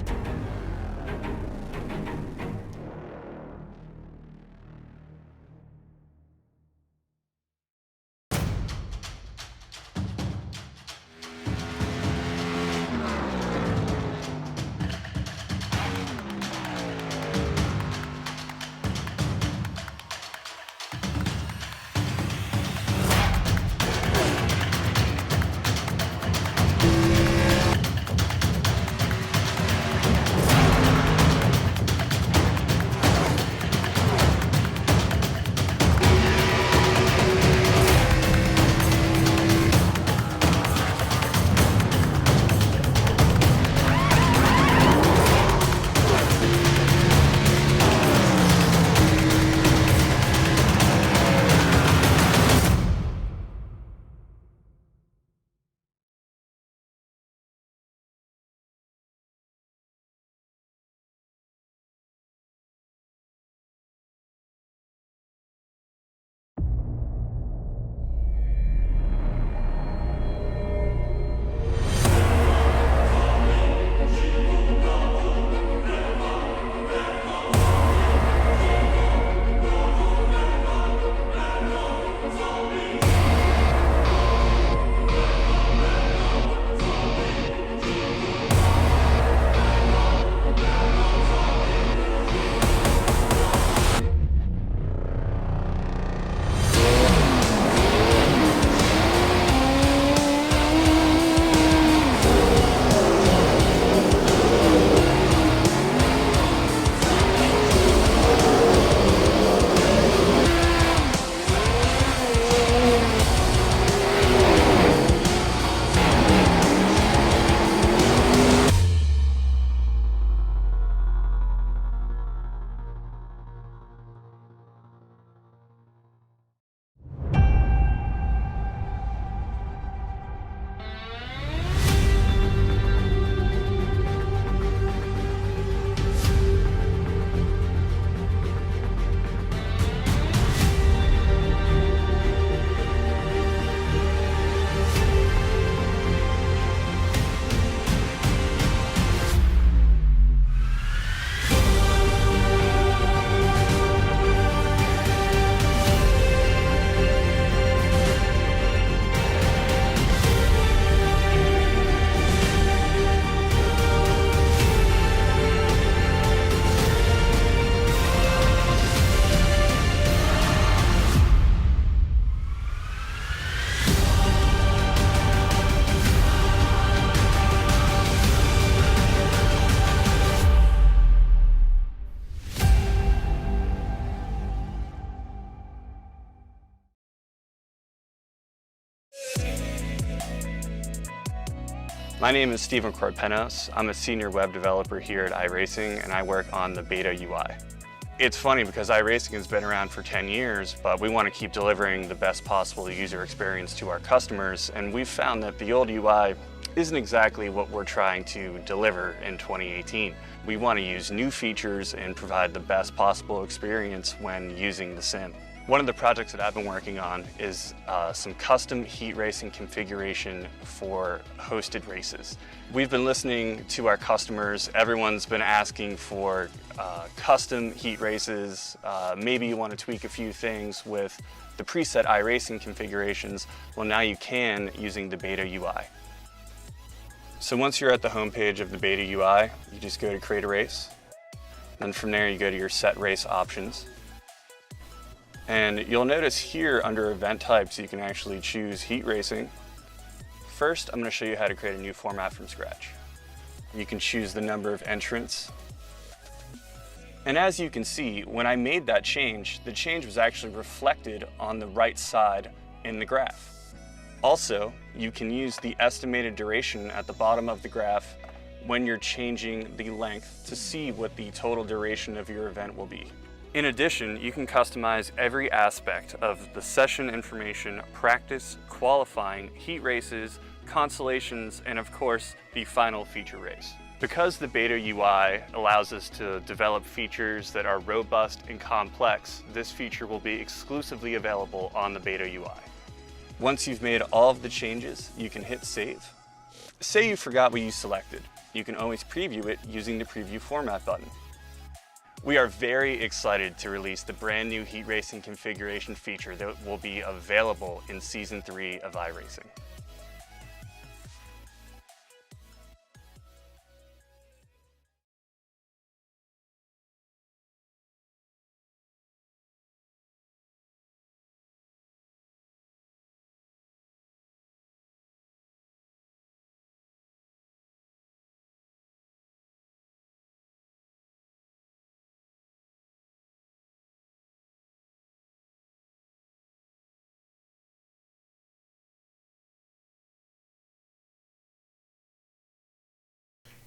My name is Steven Corpenos. I'm a senior web developer here at iRacing, and I work on the beta UI. It's funny because iRacing has been around for 10 years, but we want to keep delivering the best possible user experience to our customers, and we've found that the old UI isn't exactly what we're trying to deliver in 2018. We want to use new features and provide the best possible experience when using the sim. One of the projects that I've been working on is some custom heat racing configuration for hosted races. We've been listening to our customers. Everyone's been asking for custom heat races. Maybe you want to tweak a few things with the preset iRacing configurations. Well, now you can using the beta UI. So once you're at the homepage of the beta UI, you just go to create a race. Then from there you go to your set race options. And you'll notice here under event types, you can actually choose heat racing. First, I'm going to show you how to create a new format from scratch. You can choose the number of entrants. And as you can see, when I made that change, the change was actually reflected on the right side in the graph. Also, you can use the estimated duration at the bottom of the graph when you're changing the length to see what the total duration of your event will be. In addition, you can customize every aspect of the session information, practice, qualifying, heat races, consolations, and of course, the final feature race. Because the beta UI allows us to develop features that are robust and complex, this feature will be exclusively available on the beta UI. Once you've made all of the changes, you can hit save. Say you forgot what you selected. You can always preview it using the preview format button. We are very excited to release the brand new heat racing configuration feature that will be available in Season 3 of iRacing.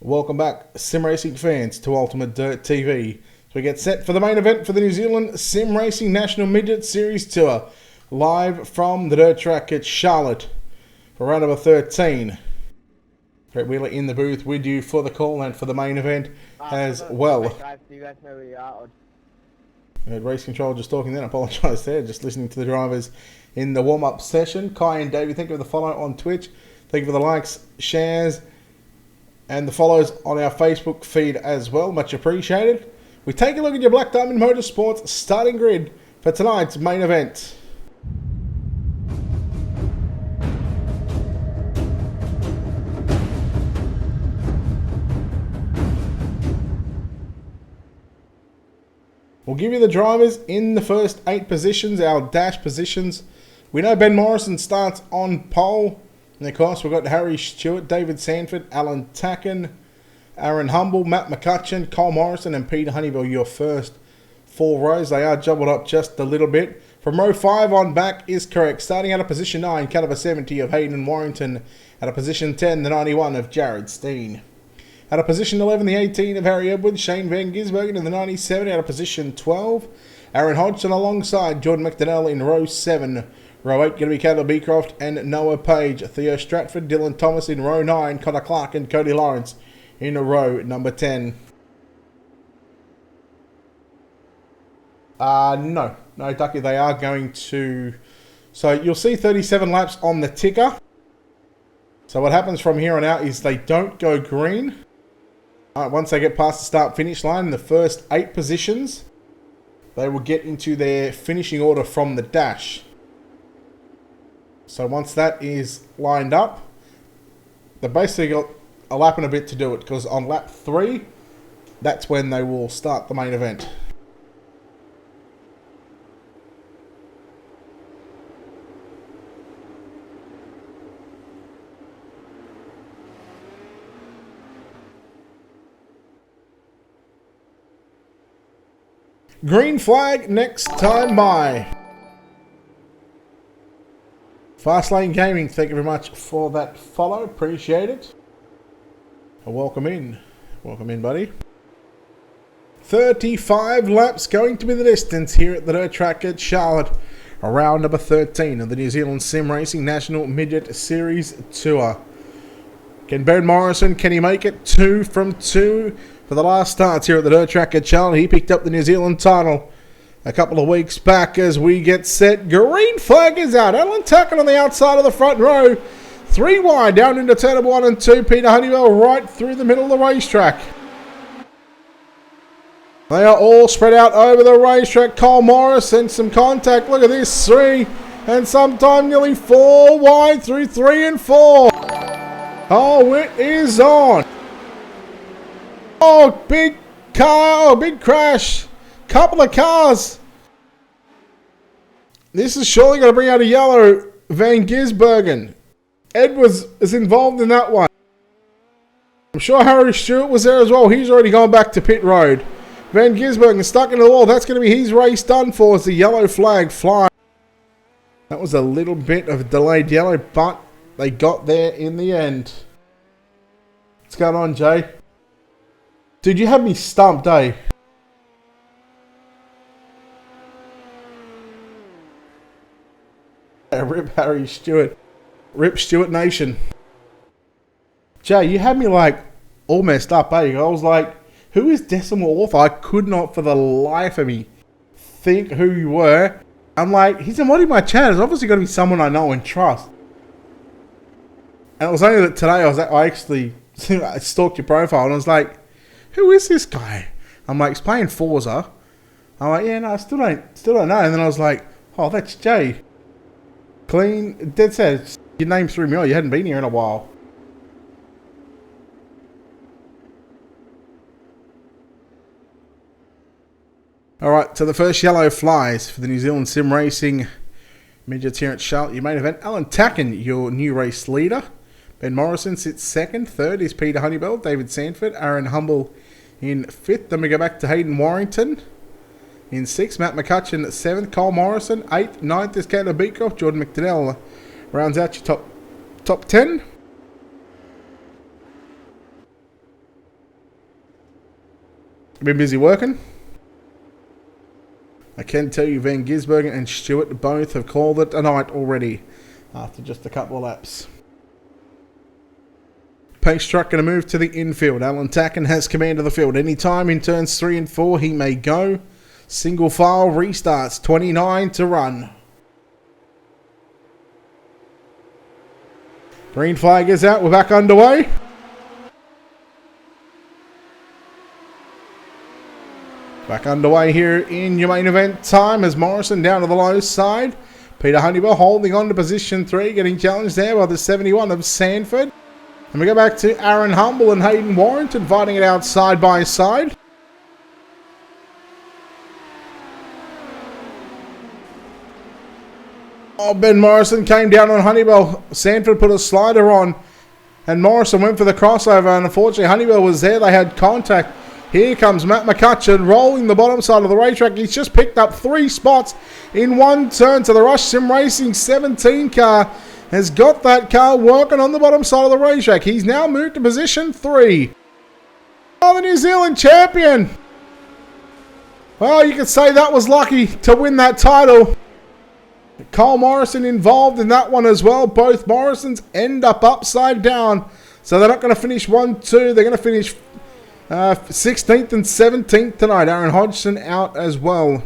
Welcome back, sim racing fans, to Ultimate Dirt TV. So we get set for the main event for the New Zealand Sim Racing National Midget Series Tour, live from the dirt track at Charlotte for round number 13. Brett Wheeler in the booth with you for the call and for the main event as well.
Do you guys know where you are?
Race control just talking then, I apologise there, just listening to the drivers in the warm-up session. Kai and Davey, thank you for the follow on Twitch. Thank you for the likes, shares, and the follows on our Facebook feed as well. Much appreciated. We take a look at your Black Diamond Motorsports starting grid for tonight's main event. We'll give you the drivers in the first 8 positions, our dash positions. We know Ben Morrison starts on pole. And of course, we've got Harry Stewart, David Sanford, Alan Tacken, Aaron Humble, Matt McCutcheon, Cole Morrison, and Peter Honeyville, your first 4 rows. They are jumbled up just a little bit. From row 5 on back is correct. Starting out of position 9, caliber 70 of Hayden Warrington. Out of position 10, the 91 of Jared Steen. Out of position 11, the 18 of Harry Edwards, Shane Van Gisbergen, and the 97 out of position 12. Aaron Hodgson alongside Jordan McDonnell in row 7. Row 8 going to be Caleb Beecroft and Noah Page. Theo Stratford, Dylan Thomas in row 9. Connor Clark and Cody Lawrence in row number 10. No, Ducky, they are going to... So you'll see 37 laps on the ticker. So what happens from here on out is they don't go green. Once they get past the start-finish line in the first 8 positions, they will get into their finishing order from the dash. So once that is lined up, they've basically got a lap and a bit to do it, because on lap 3, that's when they will start the main event. Green flag next time by. Fastlane Gaming, thank you very much for that follow. Appreciate it. Welcome in. Welcome in, buddy. 35 laps going to be the distance here at the dirt track at Charlotte. Round number 13 of the New Zealand Sim Racing National Midget Series Tour. Can Ben Morrison, can he make it 2 from 2 for the last starts here at the dirt track at Charlotte? He picked up the New Zealand title a couple of weeks back as we get set. Green flag is out. Alan Tucken on the outside of the front row. 3 wide down into turn 1 and 2. Peter Honeywell right through the middle of the racetrack. They are all spread out over the racetrack. Cole Morris and some contact. Look at this. 3 and sometime nearly 4 wide through 3 and 4. Oh, it is on. Oh, big car. Oh, big crash. Couple of cars. This is surely going to bring out a yellow. Van Gisbergen. Edwards is involved in that one. I'm sure Harry Stewart was there as well. He's already gone back to pit road. Van Gisbergen stuck into the wall. That's going to be his race done for as the yellow flag flies. That was a little bit of a delayed yellow, but they got there in the end. What's going on, Jay? Dude, you had me stumped, eh? Rip Harry Stewart. Rip Stewart Nation. Jay, you had me like all messed up, eh? I was like, who is Decimal Author? I could not for the life of me think who you were. I'm like, he's modding my chat. It's obviously got to be someone I know and trust. And it was only that today I actually stalked your profile and I was like, who is this guy? I'm like, he's playing Forza. I'm like, yeah, no, I still don't know. And then I was like, oh, that's Jay. Clean, dead set. Your name threw me off. You hadn't been here in a while. Alright, so the first yellow flies for the New Zealand Sim Racing Midgets here at Charlotte. Your main event, Alan Tucken, your new race leader. Ben Morrison sits second. Third is Peter Honeywell, David Sanford, Aaron Humble in fifth. Then we go back to Hayden Warrington in sixth. Matt McCutcheon seventh. Cole Morrison eighth. Ninth is Caleb Beecroft. Jordan McDonnell rounds out your top 10. Been busy working. I can tell you Van Gisbergen and Stewart both have called it a night already after just a couple of laps. Pace truck going to move to the infield. Alan Tucken has command of the field. Anytime in turns 3 and 4 he may go. Single file restarts. 29 to run. Green flag is out. We're back underway. Back underway here in your main event time as Morrison down to the low side. Peter Honeywell holding on to position 3, getting challenged there by the 71 of Sanford. And we go back to Aaron Humble and Hayden Warrington fighting it out side by side. Oh, Ben Morrison came down on Honeywell. Sanford put a slider on and Morrison went for the crossover, and unfortunately Honeywell was there. They had contact. Here comes Matt McCutcheon rolling the bottom side of the racetrack. He's just picked up 3 spots in one turn. So the Rush Sim Racing 17 car has got that car working on the bottom side of the racetrack. He's now moved to position 3. Oh, the New Zealand champion. Well, you could say that was lucky to win that title. Cole Morrison involved in that one as well. Both Morrisons end up upside down. So they're not going to finish 1-2. They're going to finish 16th and 17th tonight. Aaron Hodgson out as well.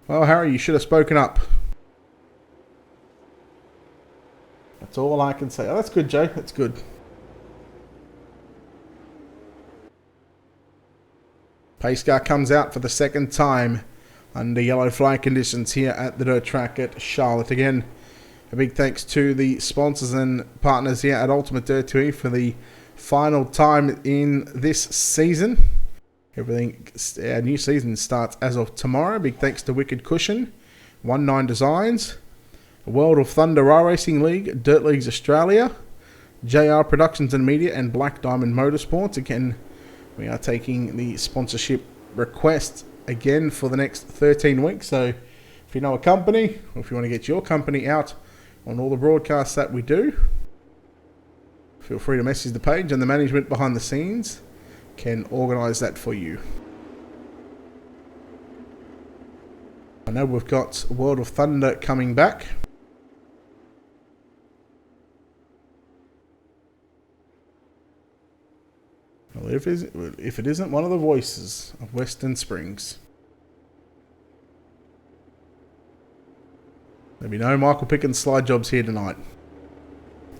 Well, Harry, you should have spoken up. That's all I can say. Oh, that's good, Jay. That's good. Pace car comes out for the second time under yellow flag conditions here at the dirt track at Charlotte. Again, a big thanks to the sponsors and partners here at Ultimate Dirt 2 for the final time in this season. Everything, our new season starts as of tomorrow. Big thanks to Wicked Cushion, 19 Designs, World of Thunder Raw Racing League, Dirt Leagues Australia, JR Productions and Media, and Black Diamond Motorsports. Again, we are taking the sponsorship requests again for the next 13 weeks. So if you know a company, or if you want to get your company out on all the broadcasts that we do, feel free to message the page and the management behind the scenes can organise that for you. I know we've got World of Thunder coming back. Well, if it isn't one of the voices of Western Springs. There'll be no Michael Pickens slide jobs here tonight.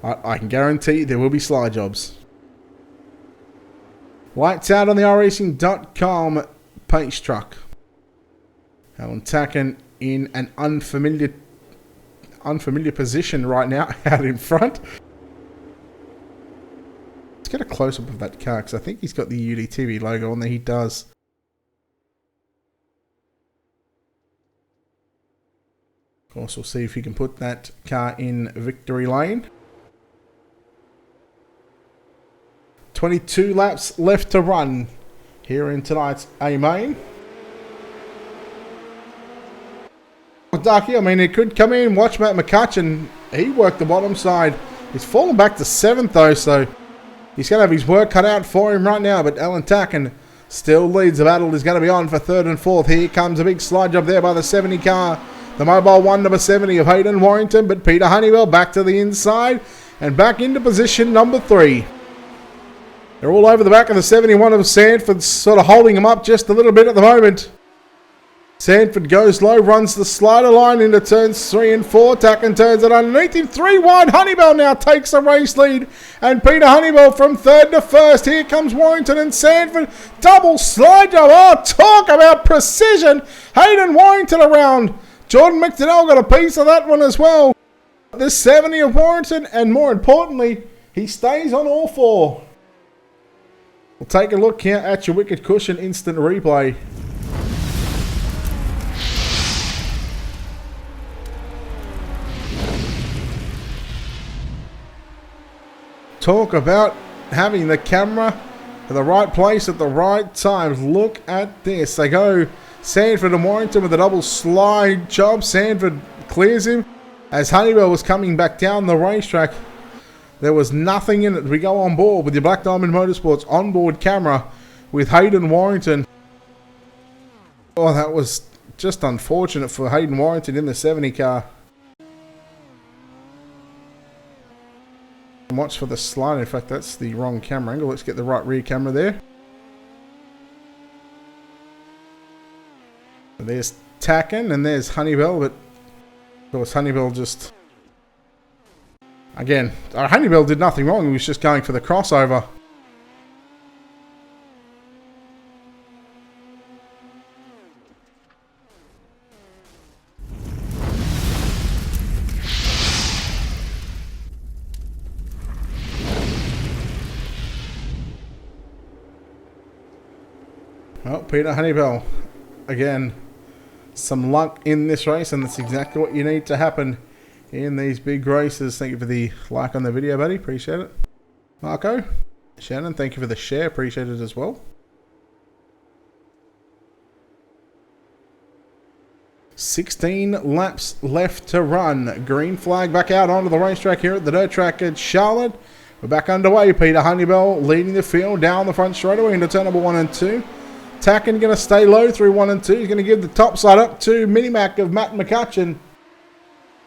I can guarantee there will be slide jobs. Lights out on the iRacing.com pace truck. Alan Tacken in an unfamiliar position right now out in front. Let's get a close-up of that car because I think he's got the UDTV logo on there. He does. Of course, we'll see if he can put that car in victory lane. 22 laps left to run here in tonight's A-Main. Ducky, I mean, it could come in. Watch Matt McCutcheon. He worked the bottom side. He's fallen back to 7th, though, so he's going to have his work cut out for him right now. But Alan Tacken still leads the battle. He's going to be on for 3rd and 4th. Here comes a big slide job there by the 70 car. The Mobile 1, number 70 of Hayden Warrington. But Peter Honeywell back to the inside and back into position number 3. They're all over the back of the 71 of Sanford, sort of holding him up just a little bit at the moment. Sanford goes low, runs the slider line into turns 3 and 4. Tacken turns it underneath him. 3 wide. Honeybell now takes the race lead. And Peter Honeybell from 3rd to 1st. Here comes Warrington and Sanford. Double slide job. Oh, talk about precision. Hayden Warrington around. Jordan McDonnell got a piece of that one as well. The 70 of Warrington, and more importantly, he stays on all 4. We'll take a look here at your Wicked Cushion instant replay. Talk about having the camera in the right place at the right time. Look at this. They go Sanford and Warrington with a double slide job. Sanford clears him as Honeywell was coming back down the racetrack. There was nothing in it. We go on board with your Black Diamond Motorsports onboard camera with Hayden Warrington. Oh, that was just unfortunate for Hayden Warrington in the 70 car. Watch for the slide. In fact, that's the wrong camera angle. Let's get the right rear camera there. And there's Tacken and there's Honeybell, but of course Honeybell just... Again, Honeybell did nothing wrong. He was just going for the crossover. Well, Peter Honeybell, again, some luck in this race, and that's exactly what you need to happen in these big races. Thank you for the like on the video, buddy. Appreciate it. Marco, Shannon, thank you for the share. Appreciate it as well. 16 laps left to run. Green flag back out onto the racetrack here at the dirt track at Charlotte. We're back underway. Peter Honeybell leading the field down the front straightaway into turn number 1 and 2. Tacken going to stay low through 1 and 2. He's going to give the top side up to Minimac of Matt McCutcheon.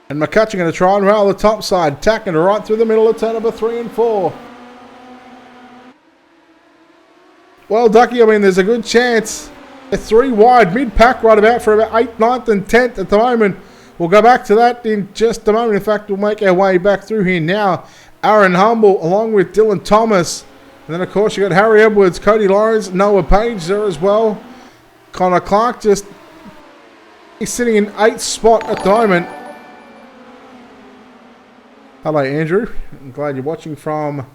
And McCutcheon going to try and rail the top side. Tacken right through the middle of turn number 3 and 4. Well, Ducky, I mean, there's a good chance. They're 3 wide, mid-pack right about for about 8th, 9th and 10th at the moment. We'll go back to that in just a moment. In fact, we'll make our way back through here now. Aaron Humble along with Dylan Thomas. And then, of course, you got Harry Edwards, Cody Lawrence, Noah Page there as well. Connor Clark he's sitting in 8th spot at the moment. Hello, Andrew. I'm glad you're watching from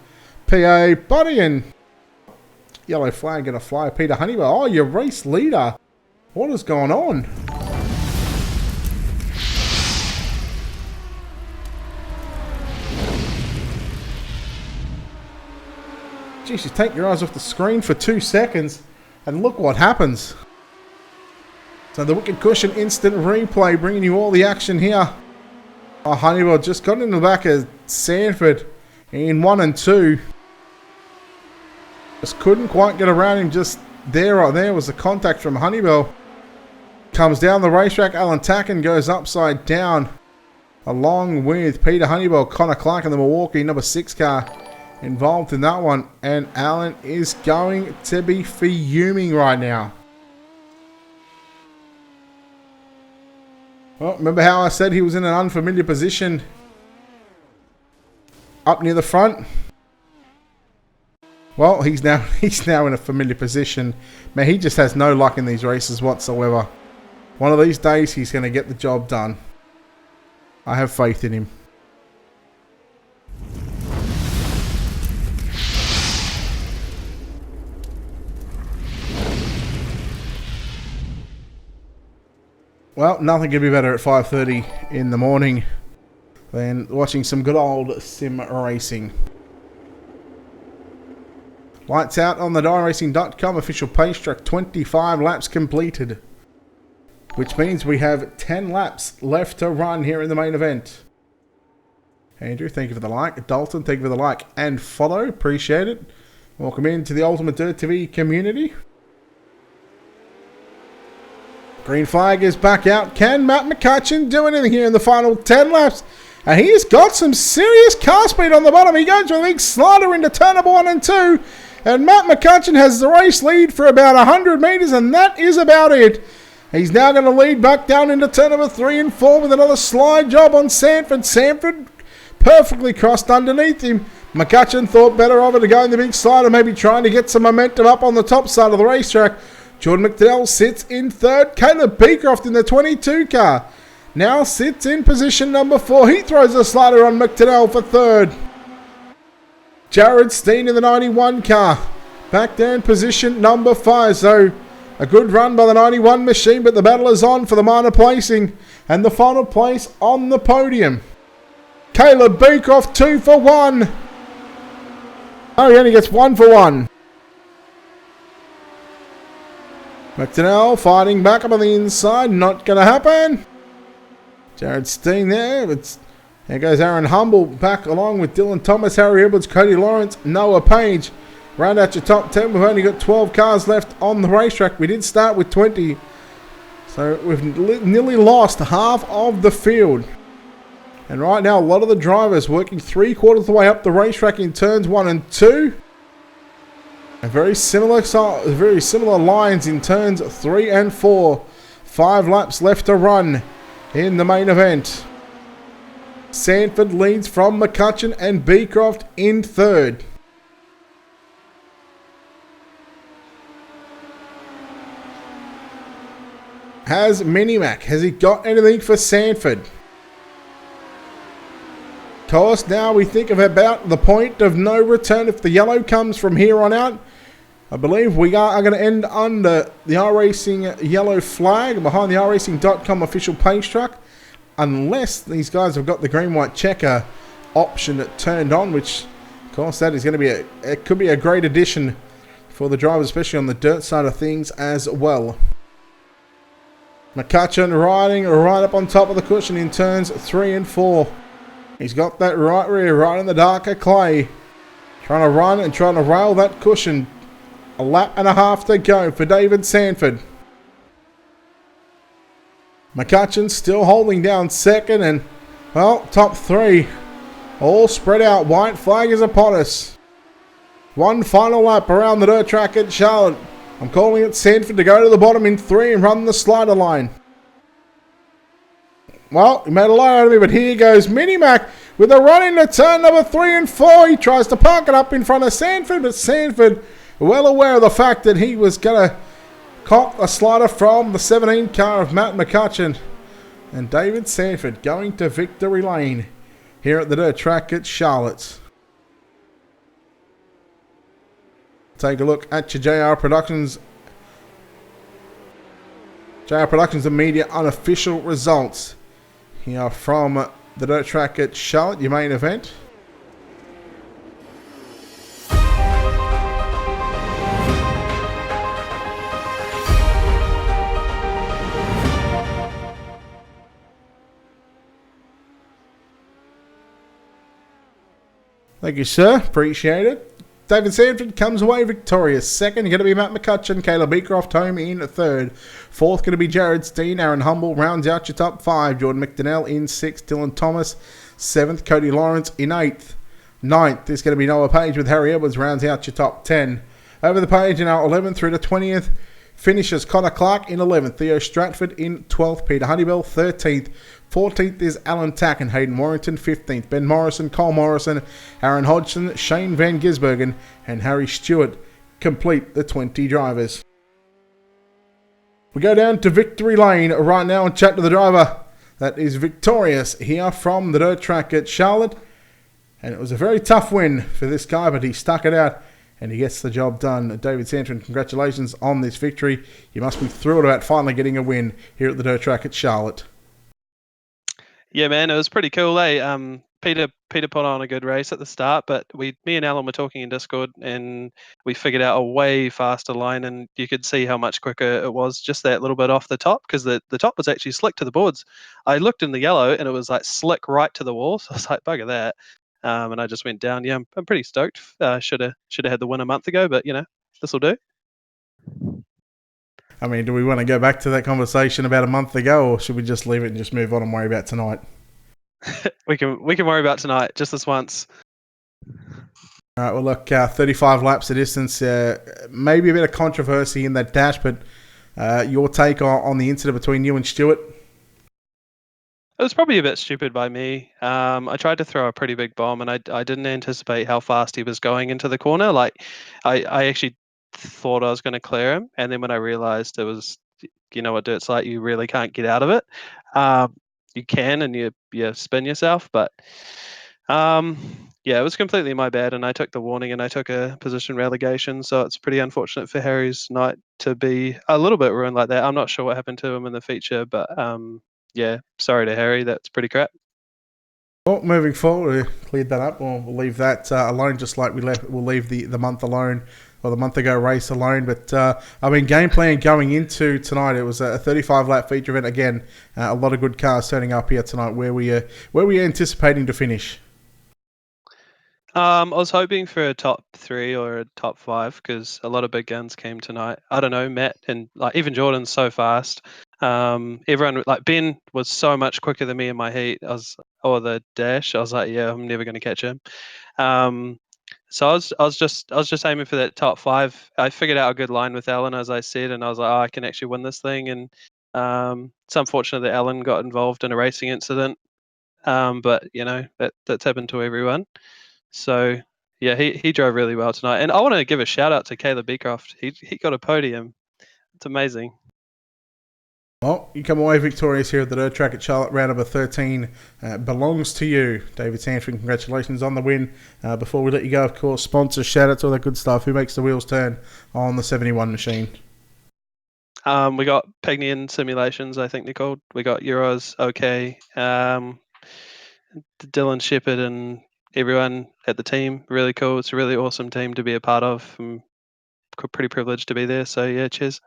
PA, buddy. And yellow flag going to fly. Peter Honeywell. Oh, your race leader. What is going on? Jeez, you take your eyes off the screen for 2 seconds and look what happens. So the Wicked Cushion instant replay bringing you all the action here. Oh, Honeywell just got in the back of Sanford. in 1 and 2. Just couldn't quite get around him. Just there, right there was the contact from Honeybell. Comes down the racetrack. Alan Tacken goes upside down, along with Peter Honeybell, Connor Clark, and the Milwaukee number 6 car involved in that one. And Alan is going to be fuming right now. Well, remember how I said he was in an unfamiliar position up near the front? Well, he's now in a familiar position. Man, he just has no luck in these races whatsoever. One of these days, he's going to get the job done. I have faith in him. Well, nothing could be better at 5:30 in the morning than watching some good old sim racing. Lights out on the DireRacing.com official pace track. 25 laps completed, which means we have 10 laps left to run here in the main event. Andrew, thank you for the like. Dalton, thank you for the like and follow. Appreciate it. Welcome into the Ultimate Dirt TV community. Green flag is back out. Can Matt McCutcheon do anything here in the final 10 laps? And he's got some serious car speed on the bottom. He goes with a big slider into turn number 1 and 2. And Matt McCutcheon has the race lead for about 100 metres, and that is about it. He's now going to lead back down into turn number 3 and 4 with another slide job on Sanford. Sanford perfectly crossed underneath him. McCutcheon thought better of it to go in the big slider, maybe trying to get some momentum up on the top side of the racetrack. Jordan McDowell sits in 3rd. Caleb Beecroft in the 22 car now sits in position number 4. He throws a slider on McDowell for 3rd. Jared Steen in the 91 car back there in position number 5. So a good run by the 91 machine, but the battle is on for the minor placing and the final place on the podium. Caleb Beecroft 2 for 1. Oh, he only gets 1 for 1. McDonnell fighting back up on the inside. Not going to happen. Jared Steen there. But there goes Aaron Humble back along with Dylan Thomas, Harry Edwards, Cody Lawrence, Noah Page. Round out your top 10. We've only got 12 cars left on the racetrack. We did start with 20. So we've nearly lost half of the field. And right now, a lot of the drivers working 3/4 of the way up the racetrack in turns 1 and 2. And very similar lines in turns 3 and 4. 5 laps left to run in the main event. Sanford leads from McCutcheon and Beecroft in 3rd. Has Minimac, has he got anything for Sanford? Of course, now we think of about the point of no return. If the yellow comes from here on out, I believe we are going to end under the iRacing yellow flag behind the iRacing.com official pace track, unless these guys have got the green-white checker option turned on, which, of course, that is going to be it could be a great addition for the drivers, especially on the dirt side of things as well. McCutcheon riding right up on top of the cushion in turns 3 and 4. He's got that right rear right in the darker clay. Trying to run and trying to rail that cushion. A lap and a half to go for David Sanford. McCutcheon still holding down 2nd and, well, top 3. All spread out. White flag is upon us. One final lap around the dirt track at Charlotte. I'm calling it Sanford to go to the bottom in 3 and run the slider line. Well, he made a lie out of me, but here goes Minimac with a run into turn number 3 and 4. He tries to park it up in front of Sanford, but Sanford, well aware of the fact that he was going to cop a slider from the 17 car of Matt McCutcheon. And David Sanford going to victory lane here at the dirt track at Charlotte. Take a look at your JR Productions and Media unofficial results here from the dirt track at Charlotte, your main event. Thank you, sir. Appreciate it. David Sanford comes away victorious. Second, going to be Matt McCutcheon. Caleb Beecroft home in third. Fourth, going to be Jared Steen. Aaron Humble rounds out your top five. Jordan McDonnell in sixth. Dylan Thomas. Seventh, Cody Lawrence in eighth. Ninth is going to be Noah Page with Harry Edwards rounds out your top 10. Over the page in our 11th through to 20th. Finishes Connor Clark in 11th. Theo Stratford in 12th. Peter Honeybell 13th. 14th is Alan Tack and Hayden Warrington. 15th, Ben Morrison, Cole Morrison, Aaron Hodgson, Shane Van Gisbergen, and Harry Stewart complete the 20 drivers. We go down to victory lane right now and chat to the driver that is victorious here from the dirt track at Charlotte. And it was a very tough win for this guy, but he stuck it out and he gets the job done. David Sanford, congratulations on this victory. You must be thrilled about finally getting a win here at the dirt track at Charlotte.
Yeah, man, it was pretty cool, eh? Peter put on a good race at the start, but me and Alan were talking in Discord, and we figured out a way faster line, and you could see how much quicker it was just that little bit off the top, because the top was actually slick to the boards. I looked in the yellow, and it was like slick right to the wall, so I was like, bugger that. And I just went down. Yeah, I'm pretty stoked. Should have had the win a month ago, but this will do.
I mean, do we want to go back to that conversation about a month ago, or should we just leave it and just move on and worry about tonight?
we can worry about tonight, just this once.
All right, well, look, 35 laps of distance, maybe a bit of controversy in that dash, but your take on the incident between you and Stewart?
It was probably a bit stupid by me. I tried to throw a pretty big bomb, and I didn't anticipate how fast he was going into the corner. Like, I actually thought I was going to clear him, and then when I realized it was, you know what dirt's like, you really can't get out of it. You can, and you spin yourself, but yeah, it was completely my bad, and I took the warning, and I took a position relegation, so it's pretty unfortunate for Harry's night to be a little bit ruined like that. I'm not sure what happened to him in the feature, but yeah, sorry to Harry, that's pretty crap.
Well, moving forward, we cleared that up. We'll leave that alone, just like we'll leave the month alone, or the month ago race alone. But I mean, game plan going into tonight, it was a 35 lap feature event again. A lot of good cars turning up here tonight. Where we anticipating to finish?
I was hoping for a top 3 or a top 5 because a lot of big guns came tonight. I don't know, Matt and like even Jordan's so fast. Everyone, like Ben was so much quicker than me in my heat. Or the dash. I was like, yeah, I'm never going to catch him. So I was just aiming for that top 5. I figured out a good line with Alan, as I said, and I was like, oh, I can actually win this thing. And it's unfortunate that Alan got involved in a racing incident. But that's happened to everyone. So yeah, he drove really well tonight, and I want to give a shout out to Caleb Beecroft. He got a podium. It's amazing.
Well, you come away victorious here at the dirt track at Charlotte. Round number 13 belongs to you, David Sanford. Congratulations on the win. Before we let you go, of course, sponsors, shout out to all that good stuff. Who makes the wheels turn on the 71 machine?
We got Pagnian Simulations, I think they're called. We got Euros, OK, Dylan Shepherd, and everyone at the team. Really cool. It's a really awesome team to be a part of. I'm pretty privileged to be there. So yeah, cheers.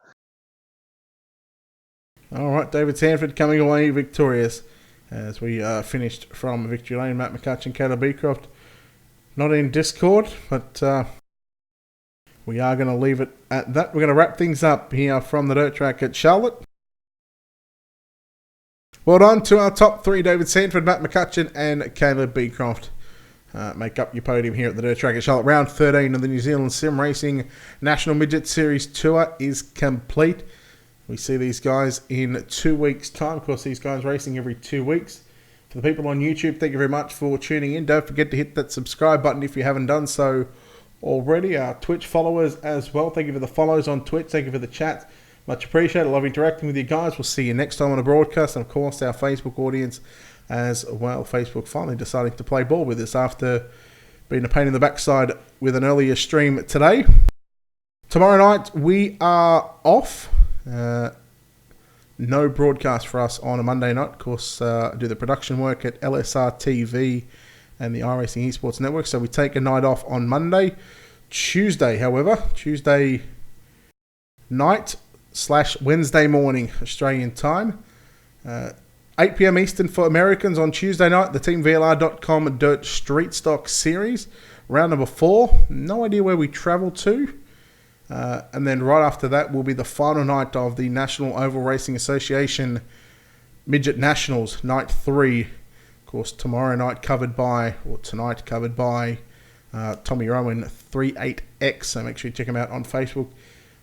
All right, David Sanford coming away victorious as we finished from Victory Lane. Matt McCutcheon, Caleb Beecroft, not in Discord, but we are going to leave it at that. We're going to wrap things up here from the dirt track at Charlotte. Well done to our top 3, David Sanford, Matt McCutcheon, and Caleb Beecroft. Make up your podium here at the dirt track at Charlotte. Round 13 of the New Zealand Sim Racing National Midget Series Tour is complete. We see these guys in 2 weeks' time. Of course, these guys racing every 2 weeks. For the people on YouTube, thank you very much for tuning in. Don't forget to hit that subscribe button if you haven't done so already. Our Twitch followers as well. Thank you for the follows on Twitch. Thank you for the chat. Much appreciated. Love interacting with you guys. We'll see you next time on a broadcast. And, of course, our Facebook audience as well. Facebook finally deciding to play ball with us after being a pain in the backside with an earlier stream today. Tomorrow night, we are off. No broadcast for us on a Monday night. Of course, do the production work at LSR TV and the iRacing Esports Network. So we take a night off on Monday. Tuesday, however, Tuesday night / Wednesday morning Australian time. 8 p.m. Eastern for Americans on Tuesday night, the TeamVLR.com Dirt Street Stock Series. Round number 4. No idea where we travel to. And then right after that will be the final night of the National Oval Racing Association Midget Nationals, night 3. Of course, tonight covered by Tommy Rowan 38X. So make sure you check him out on Facebook.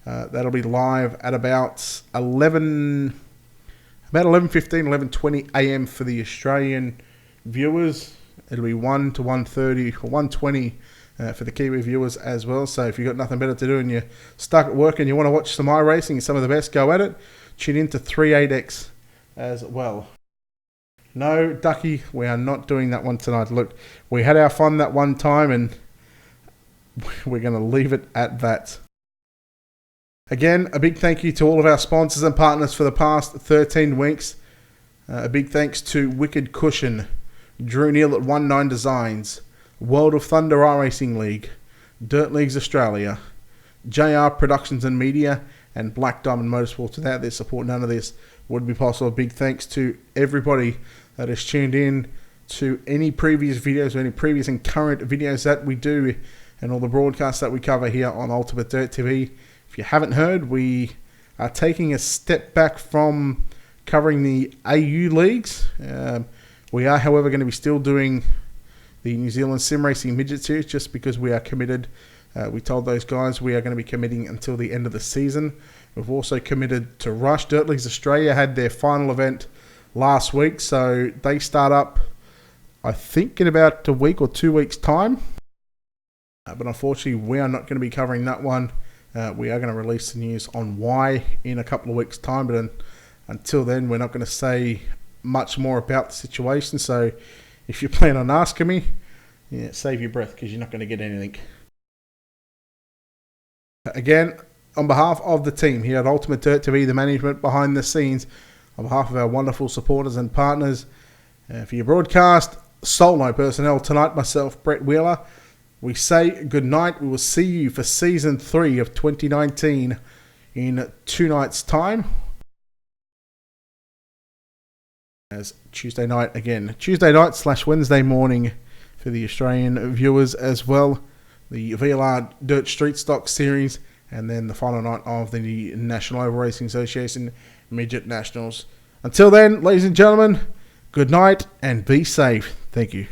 That'll be live at about 11:15, 11:20 a.m. for the Australian viewers. It'll be 1 to 1:30 or 1:20 for the Kiwi viewers as well. So if you've got nothing better to do and you're stuck at work and you want to watch some iRacing and some of the best go at it, tune in to 38X as well. No, Ducky, we are not doing that one tonight. Look, we had our fun that one time and we're going to leave it at that. Again, a big thank you to all of our sponsors and partners for the past 13 weeks. A big thanks to Wicked Cushion, Drew Neal at 19 Designs, World of Thunder iRacing League, Dirt Leagues Australia, JR Productions and Media, and Black Diamond Motorsports. Without their support, none of this would be possible. A big thanks to everybody that has tuned in to any previous videos or any previous and current videos that we do and all the broadcasts that we cover here on Ultimate Dirt TV. If you haven't heard, we are taking a step back from covering the AU leagues. We are, however, going to be still doing the New Zealand Sim Racing Midget Series just because we are committed. We told those guys we are going to be committing until the end of the season. We've also committed to Rush. Dirt Leagues Australia had their final event last week, so they start up, I think, in about a week or 2 weeks' time. But unfortunately, we are not going to be covering that one. We are going to release the news on why in a couple of weeks' time, but until then, we're not going to say much more about the situation. So if you plan on asking me, save your breath because you're not going to get anything. Again, on behalf of the team here at Ultimate Dirt TV, the management behind the scenes, on behalf of our wonderful supporters and partners, for your broadcast solo personnel tonight, myself, Brett Wheeler, we say good night. We will see you for Season 3 of 2019 in 2 nights' time. As Tuesday night again. Tuesday night / Wednesday morning for the Australian viewers as well. The VLR Dirt Street Stock Series. And then the final night of the National Oval Racing Association Midget Nationals. Until then, ladies and gentlemen, good night and be safe. Thank you.